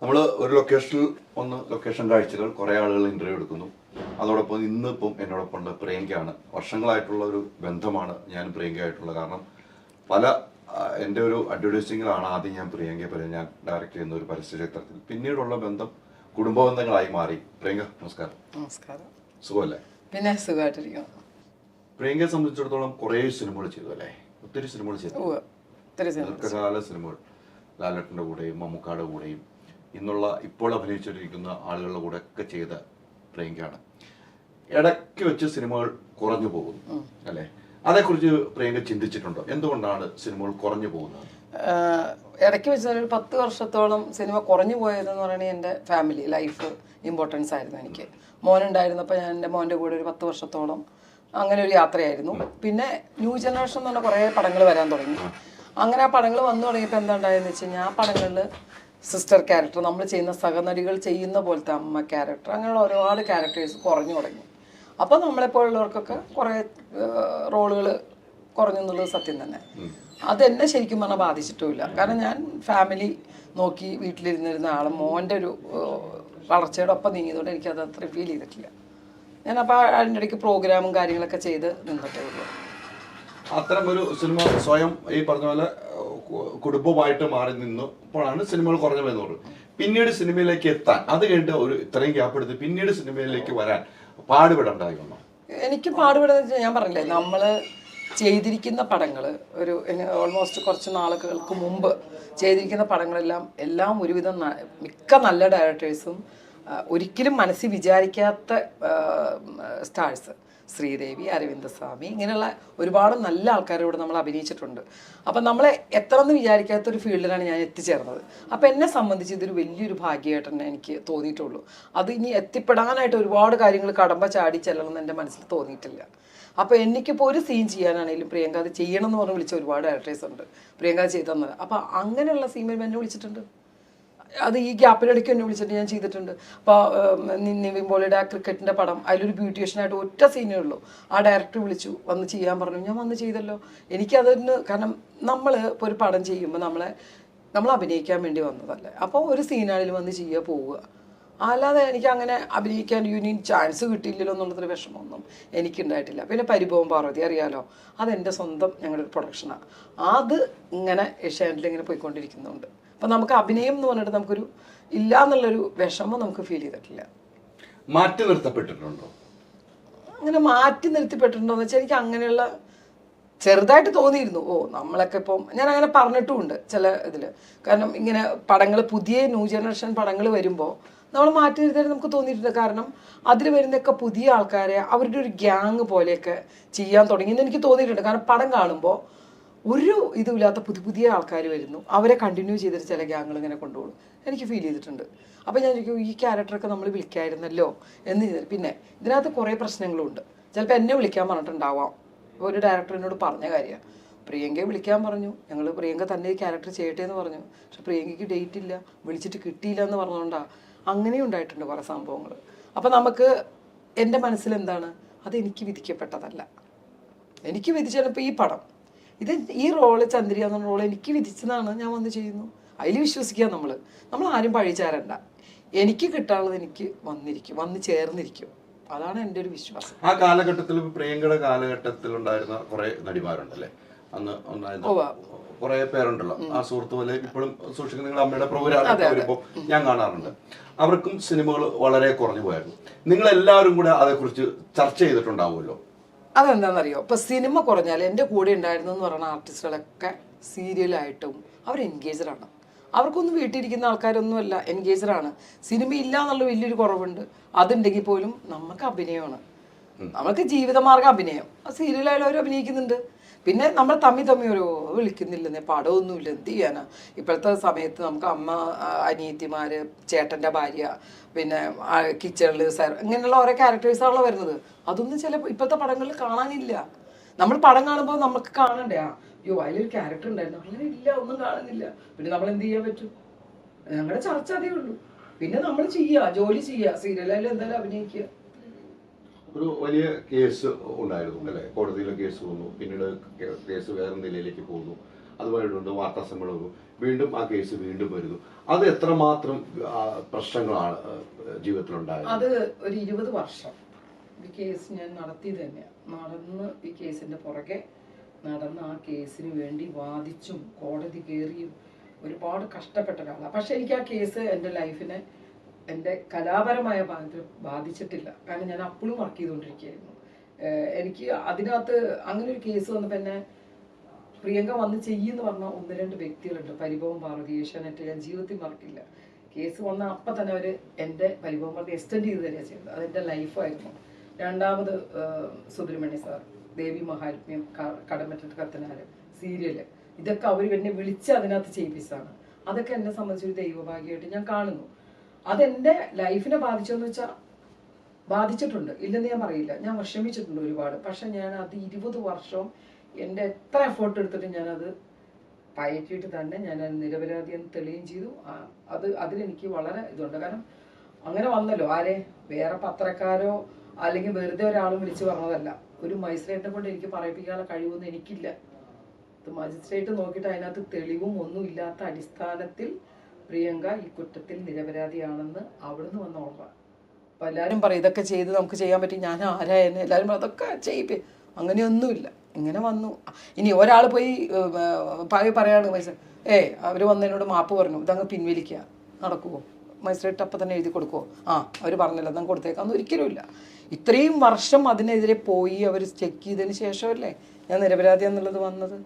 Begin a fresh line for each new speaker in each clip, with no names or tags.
നമ്മൾ ഒരു ലൊക്കേഷനിൽ ലൊക്കേഷൻ കാഴ്ചകൾ കുറേ ആളുകൾ ഇന്റർവ്യൂ എടുക്കുന്നു. അതോടൊപ്പം ഇന്നിപ്പം എന്നോടൊപ്പം ഉണ്ട് പ്രിയങ്കയാണ്. വർഷങ്ങളായിട്ടുള്ള ഒരു ബന്ധമാണ് ഞാൻ പ്രിയങ്കയായിട്ടുള്ളത്. കാരണം പല എൻ്റെ ഒരു അഡ്വർടൈസിങ്ങിലാണ് ആദ്യം ഞാൻ പ്രിയങ്കയെ പറയാം, ഞാൻ ഡയറക്റ്റ് ചെയ്യുന്ന ഒരു പരസ്യ ചിത്രത്തിൽ. പിന്നീടുള്ള ബന്ധം കുടുംബ ബന്ധങ്ങളായി മാറി. പ്രിയങ്ക നമസ്കാരം.
നമസ്കാരം.
സുഖമല്ലേ?
പിന്നെ സുഖമായിട്ടിരിക്കുന്നു.
പ്രിയങ്കയെ സംബന്ധിച്ചിടത്തോളം കുറേ സിനിമകൾ ചെയ്തു അല്ലേ? ഒത്തിരി സിനിമകൾ ചെയ്തു, ദീർഘകാല സിനിമകൾ. ലാലേട്ടൻ്റെ കൂടെയും മമ്മൂക്കായുടെ കൂടെയും ഇപ്പോൾ അഭിനയിച്ചിരിക്കുന്ന ആളുകളുടെ കൂടെ ഒക്കെ ചെയ്ത പ്രിയങ്കയാണ്. ഇടയ്ക്ക് വെച്ച് സിനിമകൾ കുറഞ്ഞു പോകുന്നു അല്ലേ? അതേക്കുറിച്ച് പ്രിയങ്ക ചിന്തിച്ചിട്ടുണ്ടോ? എന്തുകൊണ്ടാണ് സിനിമകൾ കുറഞ്ഞു പോകുന്നത്?
ഇടയ്ക്ക് വെച്ച് ഒരു 10 വർഷത്തോളം സിനിമ കുറഞ്ഞു പോയതെന്ന് പറയുന്നത് എൻ്റെ ഫാമിലി ലൈഫ് ഇമ്പോർട്ടൻസ് ആയിരുന്നു. എനിക്ക് മോനുണ്ടായിരുന്നപ്പോൾ ഞാൻ എൻ്റെ മോൻ്റെ കൂടെ ഒരു 10 വർഷത്തോളം അങ്ങനെ ഒരു യാത്രയായിരുന്നു. പിന്നെ ന്യൂ ജനറേഷൻ എന്ന് പറഞ്ഞാൽ കുറേ പടങ്ങൾ വരാൻ തുടങ്ങി. അങ്ങനെ ആ പടങ്ങൾ വന്നു തുടങ്ങിയപ്പോൾ എന്താ ഉണ്ടായെന്ന് വെച്ച് കഴിഞ്ഞാൽ ആ പടങ്ങളിൽ സിസ്റ്റർ ക്യാരക്ടർ, നമ്മൾ ചെയ്യുന്ന സഹനടികൾ ചെയ്യുന്ന പോലത്തെ അമ്മ ക്യാരക്ടർ, അങ്ങനെയുള്ള ഒരുപാട് ക്യാരക്ടേഴ്സ് കുറഞ്ഞു തുടങ്ങി. അപ്പോൾ നമ്മളെപ്പോലുള്ളവർക്കൊക്കെ കുറേ റോളുകൾ കുറഞ്ഞു എന്നുള്ളത് സത്യം തന്നെ. അതെന്നെ ശരിക്കും പറഞ്ഞാൽ ബാധിച്ചിട്ടുമില്ല. കാരണം ഞാൻ ഫാമിലി നോക്കി വീട്ടിലിരുന്നിരുന്ന ആളും മോൻ്റെ ഒരു വളർച്ചയുടെ ഒപ്പം നീങ്ങിയതുകൊണ്ട് എനിക്കത് അത്രയും ഫീൽ ചെയ്തിട്ടില്ല. ഞാനപ്പോൾ അതിൻ്റെ ഇടയ്ക്ക് പ്രോഗ്രാമും കാര്യങ്ങളൊക്കെ ചെയ്ത് നിന്നിട്ടേ ഉള്ളൂ.
അത്തരം ഒരു സിനിമ സ്വയം ഈ പറഞ്ഞ പോലെ കുടുംബമായിട്ട് മാറി നിന്നപ്പോഴാണ് സിനിമകൾ കുറഞ്ഞു വരുന്നത്. പിന്നീട് സിനിമയിലേക്ക് എത്താൻ അത് കഴിഞ്ഞിട്ട് ഒരു ഇത്രയും ഗ്യാപ്പ് എടുത്ത് പിന്നീട് സിനിമയിലേക്ക് വരാൻ പാടുപെടണ്ടായി വന്നു.
എനിക്ക് പാടുപെടുന്ന വെച്ചാൽ ഞാൻ പറഞ്ഞില്ലേ, നമ്മൾ ചെയ്തിരിക്കുന്ന പടങ്ങൾ ഒരു ഓൾമോസ്റ്റ് കുറച്ച് നാളുകൾക്ക് മുമ്പ് ചെയ്തിരിക്കുന്ന പടങ്ങളെല്ലാം ഒരുവിധം മിക്ക നല്ല ഡയറക്ടേഴ്സും ഒരിക്കലും മനസ്സിൽ വിചാരിക്കാത്ത സ്റ്റാർസ്, ശ്രീദേവി, അരവിന്ദ് സ്വാമി, ഇങ്ങനെയുള്ള ഒരുപാട് നല്ല ആൾക്കാരോട് നമ്മൾ അഭിനയിച്ചിട്ടുണ്ട്. അപ്പം നമ്മളെ എത്ര എന്ന് വിചാരിക്കാത്തൊരു ഫീൽഡിലാണ് ഞാൻ എത്തിച്ചേർന്നത്. അപ്പം എന്നെ സംബന്ധിച്ച് ഇതൊരു വലിയൊരു ഭാഗ്യമായിട്ട് തന്നെ എനിക്ക് തോന്നിയിട്ടുള്ളൂ. അത് ഇനി എത്തിപ്പെടാനായിട്ട് ഒരുപാട് കാര്യങ്ങൾ കടമ്പ ചാടി ചെല്ലണമെന്ന് എൻ്റെ മനസ്സിൽ തോന്നിയിട്ടില്ല. അപ്പോൾ എനിക്കിപ്പോൾ ഒരു സീൻ ചെയ്യാനാണെങ്കിലും പ്രിയങ്ക അത് ചെയ്യണം എന്ന് പറഞ്ഞ് വിളിച്ച ഒരുപാട് ഡയറക്ടേഴ്സ് ഉണ്ട്. പ്രിയങ്ക ചെയ്തു തന്നത്. അപ്പോൾ അങ്ങനെയുള്ള സീനിൽ എന്നെ വിളിച്ചിട്ടുണ്ട്. അത് ഈ ഗ്യാപ്പിനിടയ്ക്ക് എന്നെ വിളിച്ചിട്ട് ഞാൻ ചെയ്തിട്ടുണ്ട്. അപ്പോൾ നിവിൻ പോളിയുടെ ആ ക്രിക്കറ്റിൻ്റെ പടം, അതിലൊരു ബ്യൂട്ടീഷ്യനായിട്ട് ഒറ്റ സീനേ ഉള്ളൂ. ആ ഡയറക്ടർ വിളിച്ചു, വന്ന് ചെയ്യാൻ പറഞ്ഞു. ഞാൻ വന്ന് ചെയ്തല്ലോ. എനിക്കതിന് കാരണം നമ്മൾ ഇപ്പോൾ ഒരു പടം ചെയ്യുമ്പോൾ നമ്മൾ അഭിനയിക്കാൻ വേണ്ടി വന്നതല്ലേ. അപ്പോൾ ഒരു സീനാണെങ്കിലും വന്ന് ചെയ്യുക, പോവുക. അല്ലാതെ എനിക്ക് അങ്ങനെ അഭിനയിക്കാൻ യൂണിയൻ ചാൻസ് കിട്ടിയില്ലല്ലോ എന്നുള്ളൊരു വിഷമമൊന്നും എനിക്കുണ്ടായിട്ടില്ല. പിന്നെ പരിഭവം പാർവതി അറിയാലോ, അതെൻ്റെ സ്വന്തം ഞങ്ങളുടെ ഒരു പ്രൊഡക്ഷനാണ്. അത് ഇങ്ങനെ ഏഷ്യാനെറ്റിൽ ഇങ്ങനെ പോയിക്കൊണ്ടിരിക്കുന്നുണ്ട്. അപ്പം നമുക്ക് അഭിനയം എന്ന് പറഞ്ഞിട്ട് നമുക്കൊരു ഇല്ല എന്നുള്ളൊരു വിഷമം നമുക്ക് ഫീൽ ചെയ്തിട്ടില്ല.
മാറ്റി നിർത്തപ്പെട്ടിട്ടുണ്ടോ?
അങ്ങനെ മാറ്റി നിർത്തിപ്പെട്ടിട്ടുണ്ടോ എന്ന് വെച്ചാൽ എനിക്ക് അങ്ങനെയുള്ള ചെറുതായിട്ട് തോന്നിയിരുന്നു. നമ്മളൊക്കെ ഇപ്പം ഞാൻ അങ്ങനെ പറഞ്ഞിട്ടുമുണ്ട് ചില ഇതിൽ. കാരണം ഇങ്ങനെ പടങ്ങൾ, പുതിയ ന്യൂ ജനറേഷൻ പടങ്ങൾ വരുമ്പോൾ നമ്മൾ മാറ്റി നിർത്താൻ നമുക്ക് തോന്നിയിട്ടുണ്ട്. കാരണം അതിൽ വരുന്നൊക്കെ പുതിയ ആൾക്കാരെ അവരുടെ ഒരു ഗ്യാങ് പോലെയൊക്കെ ചെയ്യാൻ തുടങ്ങിയെന്ന് എനിക്ക് തോന്നിയിട്ടുണ്ട്. കാരണം പടം കാണുമ്പോൾ ഒരു ഇതുമില്ലാത്ത പുതിയ ആൾക്കാർ വരുന്നു, അവരെ കണ്ടിന്യൂ ചെയ്തിട്ട് ചില ഗ്യാങ്ങുകൾ ഇങ്ങനെ കൊണ്ടുപോകും. എനിക്ക് ഫീൽ ചെയ്തിട്ടുണ്ട്. അപ്പോൾ ഞാൻ ചോദിക്കും, ഈ ക്യാരക്ടറൊക്കെ നമ്മൾ വിളിക്കായിരുന്നല്ലോ എന്ന്. പിന്നെ ഇതിനകത്ത് കുറേ പ്രശ്നങ്ങളുണ്ട്. ചിലപ്പോൾ എന്നെ വിളിക്കാൻ പറഞ്ഞിട്ടുണ്ടാവാം. ഒരു ഡയറക്ടർ എന്നോട് പറഞ്ഞ കാര്യമാണ്, പ്രിയങ്കയെ വിളിക്കാൻ പറഞ്ഞു, ഞങ്ങൾ പ്രിയങ്ക തന്നെ ഈ ക്യാരക്ടർ ചെയ്യട്ടെ എന്ന് പറഞ്ഞു. പക്ഷെ പ്രിയങ്കയ്ക്ക് ഡേറ്റ് ഇല്ല, വിളിച്ചിട്ട് കിട്ടിയില്ല എന്ന് പറഞ്ഞുകൊണ്ടാണ്. അങ്ങനെയും ഉണ്ടായിട്ടുണ്ട് കുറേ സംഭവങ്ങൾ. അപ്പോൾ നമുക്ക് എൻ്റെ മനസ്സിലെന്താണ്, അതെനിക്ക് വിധിക്കപ്പെട്ടതല്ല. എനിക്ക് വിധിച്ചപ്പോൾ ഈ പടം, ഈ റോള് ചന്ദ്രിക എന്ന റോള് എനിക്ക് വിധിച്ചതാണ്. ഞാൻ വന്ന് ചെയ്യുന്നു, അതിൽ വിശ്വസിക്കുക. നമ്മൾ ആരും പഴിചാരണ്ട. എനിക്ക് കിട്ടാനുള്ളത് എനിക്ക് വന്ന് ചേർന്നിരിക്കും. അതാണ് എൻ്റെ ഒരു വിശ്വാസം.
ആ കാലഘട്ടത്തിൽ പ്രിയങ്കയുടെ കാലഘട്ടത്തിൽ ഉണ്ടായിരുന്ന കുറെ നടിമാരുണ്ടല്ലേ, അന്ന് കുറെ പേരുണ്ടല്ലോ. ആ സുഹൃത്ത് പോലെ ഇപ്പോഴും സൂക്ഷിക്കുന്ന നിങ്ങളുടെ അമ്മയുടെ പ്രോഗ്രാം വരുമ്പോൾ ഞാൻ കാണാറുണ്ട്. അവർക്കും സിനിമകൾ വളരെ കുറഞ്ഞു പോയായിരുന്നു. നിങ്ങൾ എല്ലാവരും കൂടെ അതേക്കുറിച്ച് ചർച്ച ചെയ്തിട്ടുണ്ടാവുമല്ലോ.
അതെന്താണെന്നറിയോ, ഇപ്പം സിനിമ കുറഞ്ഞാൽ എൻ്റെ കൂടെ ഉണ്ടായിരുന്നു എന്ന് പറയുന്ന ആർട്ടിസ്റ്റുകളൊക്കെ സീരിയലായിട്ടും അവർ എൻഗേജഡാണ്. അവർക്കൊന്നും വീട്ടിലിരിക്കുന്ന ആൾക്കാരൊന്നുമല്ല, എൻഗേജഡാണ്. സിനിമ ഇല്ല എന്നുള്ള വലിയൊരു കുറവുണ്ട്. അതുണ്ടെങ്കിൽ പോലും നമുക്ക് അഭിനയമാണ്, നമുക്ക് ജീവിതമാർഗം അഭിനയം. സീരിയലായാലും അവർ അഭിനയിക്കുന്നുണ്ട്. പിന്നെ നമ്മൾ തമ്മി ഒരു വിളിക്കുന്നില്ലെന്നേ, പടമൊന്നുമില്ല, എന്ത് ചെയ്യാനാ ഇപ്പോഴത്തെ സമയത്ത്. നമുക്ക് അമ്മ, അനിയത്തിമാര്, ചേട്ടൻ്റെ ഭാര്യ, പിന്നെ കിച്ചണിൽ ഇങ്ങനെയുള്ള ഓരോ ക്യാരക്ടേഴ്സാണല്ലോ വരുന്നത്. അതൊന്നും ചില ഇപ്പോഴത്തെ പടങ്ങളിൽ കാണാനില്ല. നമ്മൾ പടം കാണുമ്പോൾ നമുക്ക് കാണണ്ടേ, അയ്യോ അതിലൊരു ക്യാരക്ടർ ഉണ്ടായിരുന്നു, അങ്ങനെ ഇല്ല, ഒന്നും കാണുന്നില്ല. പിന്നെ നമ്മൾ എന്ത് ചെയ്യാൻ പറ്റും? ഞങ്ങളുടെ ചർച്ച അതേ ഉള്ളൂ. പിന്നെ നമ്മൾ ചെയ്യുക, ജോലി ചെയ്യുക, സീരിയലായാലും എന്തായാലും അഭിനയിക്കുക.
ഒരു വലിയ കേസ് ഉണ്ടായിരുന്നു അല്ലെ, കോടതിയിലെ കേസ് വന്നു, പിന്നീട് കേസ് വേറെ നിലയിലേക്ക് പോകുന്നു, അതുമായിട്ടുണ്ട് വാർത്താ സമ്മേളനം. വീണ്ടും ആ കേസ് വീണ്ടും വരുന്നു. അത് എത്രമാത്രം പ്രശ്നങ്ങളാണ് ജീവിതത്തിലുണ്ടായത്?
അത് ഒരു 20 വർഷം ഈ കേസ് ഞാൻ നടത്തിയത് തന്നെയാണ്. നടന്ന് ഈ കേസിന്റെ പുറകെ നടന്ന് ആ കേസിന് വേണ്ടി വാദിച്ചും കോടതി കയറിയും ഒരുപാട് കഷ്ടപ്പെട്ട ഒരാളാണ്. പക്ഷെ എനിക്ക് ആ കേസ് എൻ്റെ ലൈഫിനെ എൻ്റെ കലാപരമായ ഭാഗത്തിൽ ബാധിച്ചിട്ടില്ല. കാരണം ഞാൻ അപ്പോഴും വർക്ക് ചെയ്തുകൊണ്ടിരിക്കുകയായിരുന്നു. എനിക്ക് അതിനകത്ത് അങ്ങനെ ഒരു കേസ് വന്നപ്പോൾ എന്നെ പ്രിയങ്ക വന്ന് ചെയ്യുമെന്ന് പറഞ്ഞ 1-2 വ്യക്തികളുണ്ട്. പരിഭവം പാർവതി, ഏഷ്യാനെറ്റ്, ഞാൻ ജീവിതത്തിൽ മറക്കില്ല. കേസ് വന്ന അപ്പം തന്നെ അവർ എൻ്റെ പരിഭവം പാർവതി എക്സ്റ്റെൻഡ് ചെയ്ത് തരിക ചെയ്തത്. അതെൻ്റെ ലൈഫായിരുന്നു. രണ്ടാമത് സുബ്രഹ്മണ്യ സാർ, ദേവി മഹാത്മ്യം, കടമറ്റത്ത് കത്തനാര് സീരിയല്, ഇതൊക്കെ അവർ എന്നെ വിളിച്ച് അതിനകത്ത് ചെയ്യിപ്പിച്ചതാണ്. അതൊക്കെ എന്നെ സംബന്ധിച്ചൊരു ദൈവഭാഗ്യമായിട്ട് ഞാൻ കാണുന്നു. അതെൻ്റെ ലൈഫിനെ ബാധിച്ചോന്ന് വെച്ചാൽ ബാധിച്ചിട്ടുണ്ട്, ഇല്ലെന്ന് ഞാൻ പറയില്ല. ഞാൻ വിഷമിച്ചിട്ടുണ്ട് ഒരുപാട്. പക്ഷെ ഞാൻ അത് 20 വർഷം എൻ്റെ എത്ര എഫേർട്ട് എടുത്തിട്ട് ഞാനത് പയറ്റിയിട്ട് തന്നെ ഞാൻ നിരപരാധിയെന്ന് തെളിയുകയും ചെയ്തു. അതിലെനിക്ക് വളരെ ഇതുണ്ട്. കാരണം അങ്ങനെ വന്നല്ലോ. ആരെ വേറെ പത്രക്കാരോ അല്ലെങ്കിൽ വെറുതെ ഒരാളും വിളിച്ച് പറഞ്ഞതല്ല. ഒരു മജിസ്ട്രേറ്റിനെ കൊണ്ട് എനിക്ക് പറയിപ്പിക്കാനുള്ള കഴിവൊന്നും എനിക്കില്ല. ഇത് മജിസ്ട്രേറ്റ് നോക്കിയിട്ട് അതിനകത്ത് തെളിവും ഒന്നും ഇല്ലാത്ത അടിസ്ഥാനത്തിൽ പ്രിയങ്ക ഈ കുറ്റത്തിൽ നിരപരാധിയാണെന്ന് അവിടുന്ന് വന്ന ഓർഡർ. അപ്പം എല്ലാവരും പറയും ഇതൊക്കെ ചെയ്ത് നമുക്ക് ചെയ്യാൻ പറ്റും, ഞാൻ ആരായെന്ന് എല്ലാവരും പറയും അതൊക്കെ ചെയ്യിപ്പേ. അങ്ങനെയൊന്നുമില്ല. ഇങ്ങനെ വന്നു. ഇനി ഒരാൾ പോയി പറയാണ് അവർ വന്നതിനോട് മാപ്പ് പറഞ്ഞു, ഇതങ്ങ് പിൻവലിക്കുക, നടക്കുമോ? മജിസ്ട്രേറ്റ് അപ്പം തന്നെ എഴുതി കൊടുക്കുമോ? അവർ പറഞ്ഞില്ല അതങ്ങ് കൊടുത്തേക്കാന്ന് ഒരിക്കലും ഇല്ല. ഇത്രയും വർഷം അതിനെതിരെ പോയി അവർ ചെക്ക് ചെയ്തതിന് ശേഷമല്ലേ ഞാൻ നിരപരാധി എന്നുള്ളത് വന്നത്.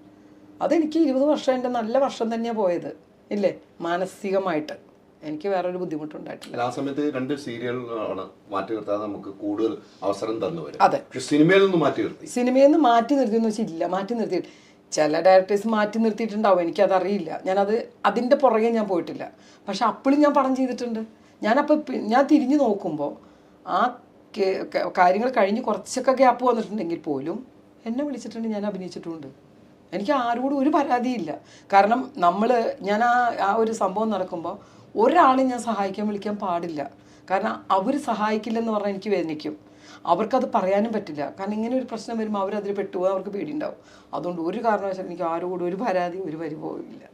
അതെനിക്ക് 20 വർഷം എൻ്റെ നല്ല വർഷം തന്നെയാണ് പോയത്, ഇല്ലേ? മാനസികമായിട്ട് എനിക്ക് വേറൊരു ബുദ്ധിമുട്ടുണ്ടായിട്ടില്ല.
ആ സമയത്ത് 2 സീരിയലാണ് മാറ്റി നിർത്താതെ നമുക്ക് കൂടുതൽ അവസരം തന്നു വരും.
അതെ,
സിനിമയിൽ നിന്ന് മാറ്റി നിർത്തി.
സിനിമയിൽ നിന്ന് മാറ്റി നിർത്തിയെന്ന് വെച്ചാൽ ഇല്ല, മാറ്റി നിർത്തി. ചില ഡയറക്ടേഴ്സ് മാറ്റി നിർത്തിയിട്ടുണ്ടാവും, എനിക്കതറിയില്ല. അതിൻ്റെ പുറകെ ഞാൻ പോയിട്ടില്ല. പക്ഷെ അപ്പോഴും ഞാൻ പടം ചെയ്തിട്ടുണ്ട്. ഞാൻ തിരിഞ്ഞു നോക്കുമ്പോൾ ആ കാര്യങ്ങൾ കഴിഞ്ഞ് കുറച്ചൊക്കെ ഗ്യാപ്പ് വന്നിട്ടുണ്ടെങ്കിൽ പോലും എന്നെ വിളിച്ചിട്ടുണ്ട്, ഞാൻ അഭിനയിച്ചിട്ടുണ്ട്. എനിക്ക് ആരോടും ഒരു പരാതിയില്ല. കാരണം ഞാൻ ആ ഒരു സംഭവം നടക്കുമ്പോൾ ഒരാളെ ഞാൻ സഹായിക്കാൻ വിളിക്കാൻ പാടില്ല. കാരണം അവർ സഹായിക്കില്ലെന്ന് പറഞ്ഞാൽ എനിക്ക് വേദനിക്കും. അവർക്കത് പറയാനും പറ്റില്ല. കാരണം ഇങ്ങനെ ഒരു പ്രശ്നം വരുമ്പോൾ അവരതിൽ പെട്ടുപോകാൻ അവർക്ക് പേടിയുണ്ടാവും. അതുകൊണ്ട് ഒരു കാരണവശാലും എനിക്ക് ആരോടും ഒരു പരാതി ഒരു പരിഭവവും ഇല്ല.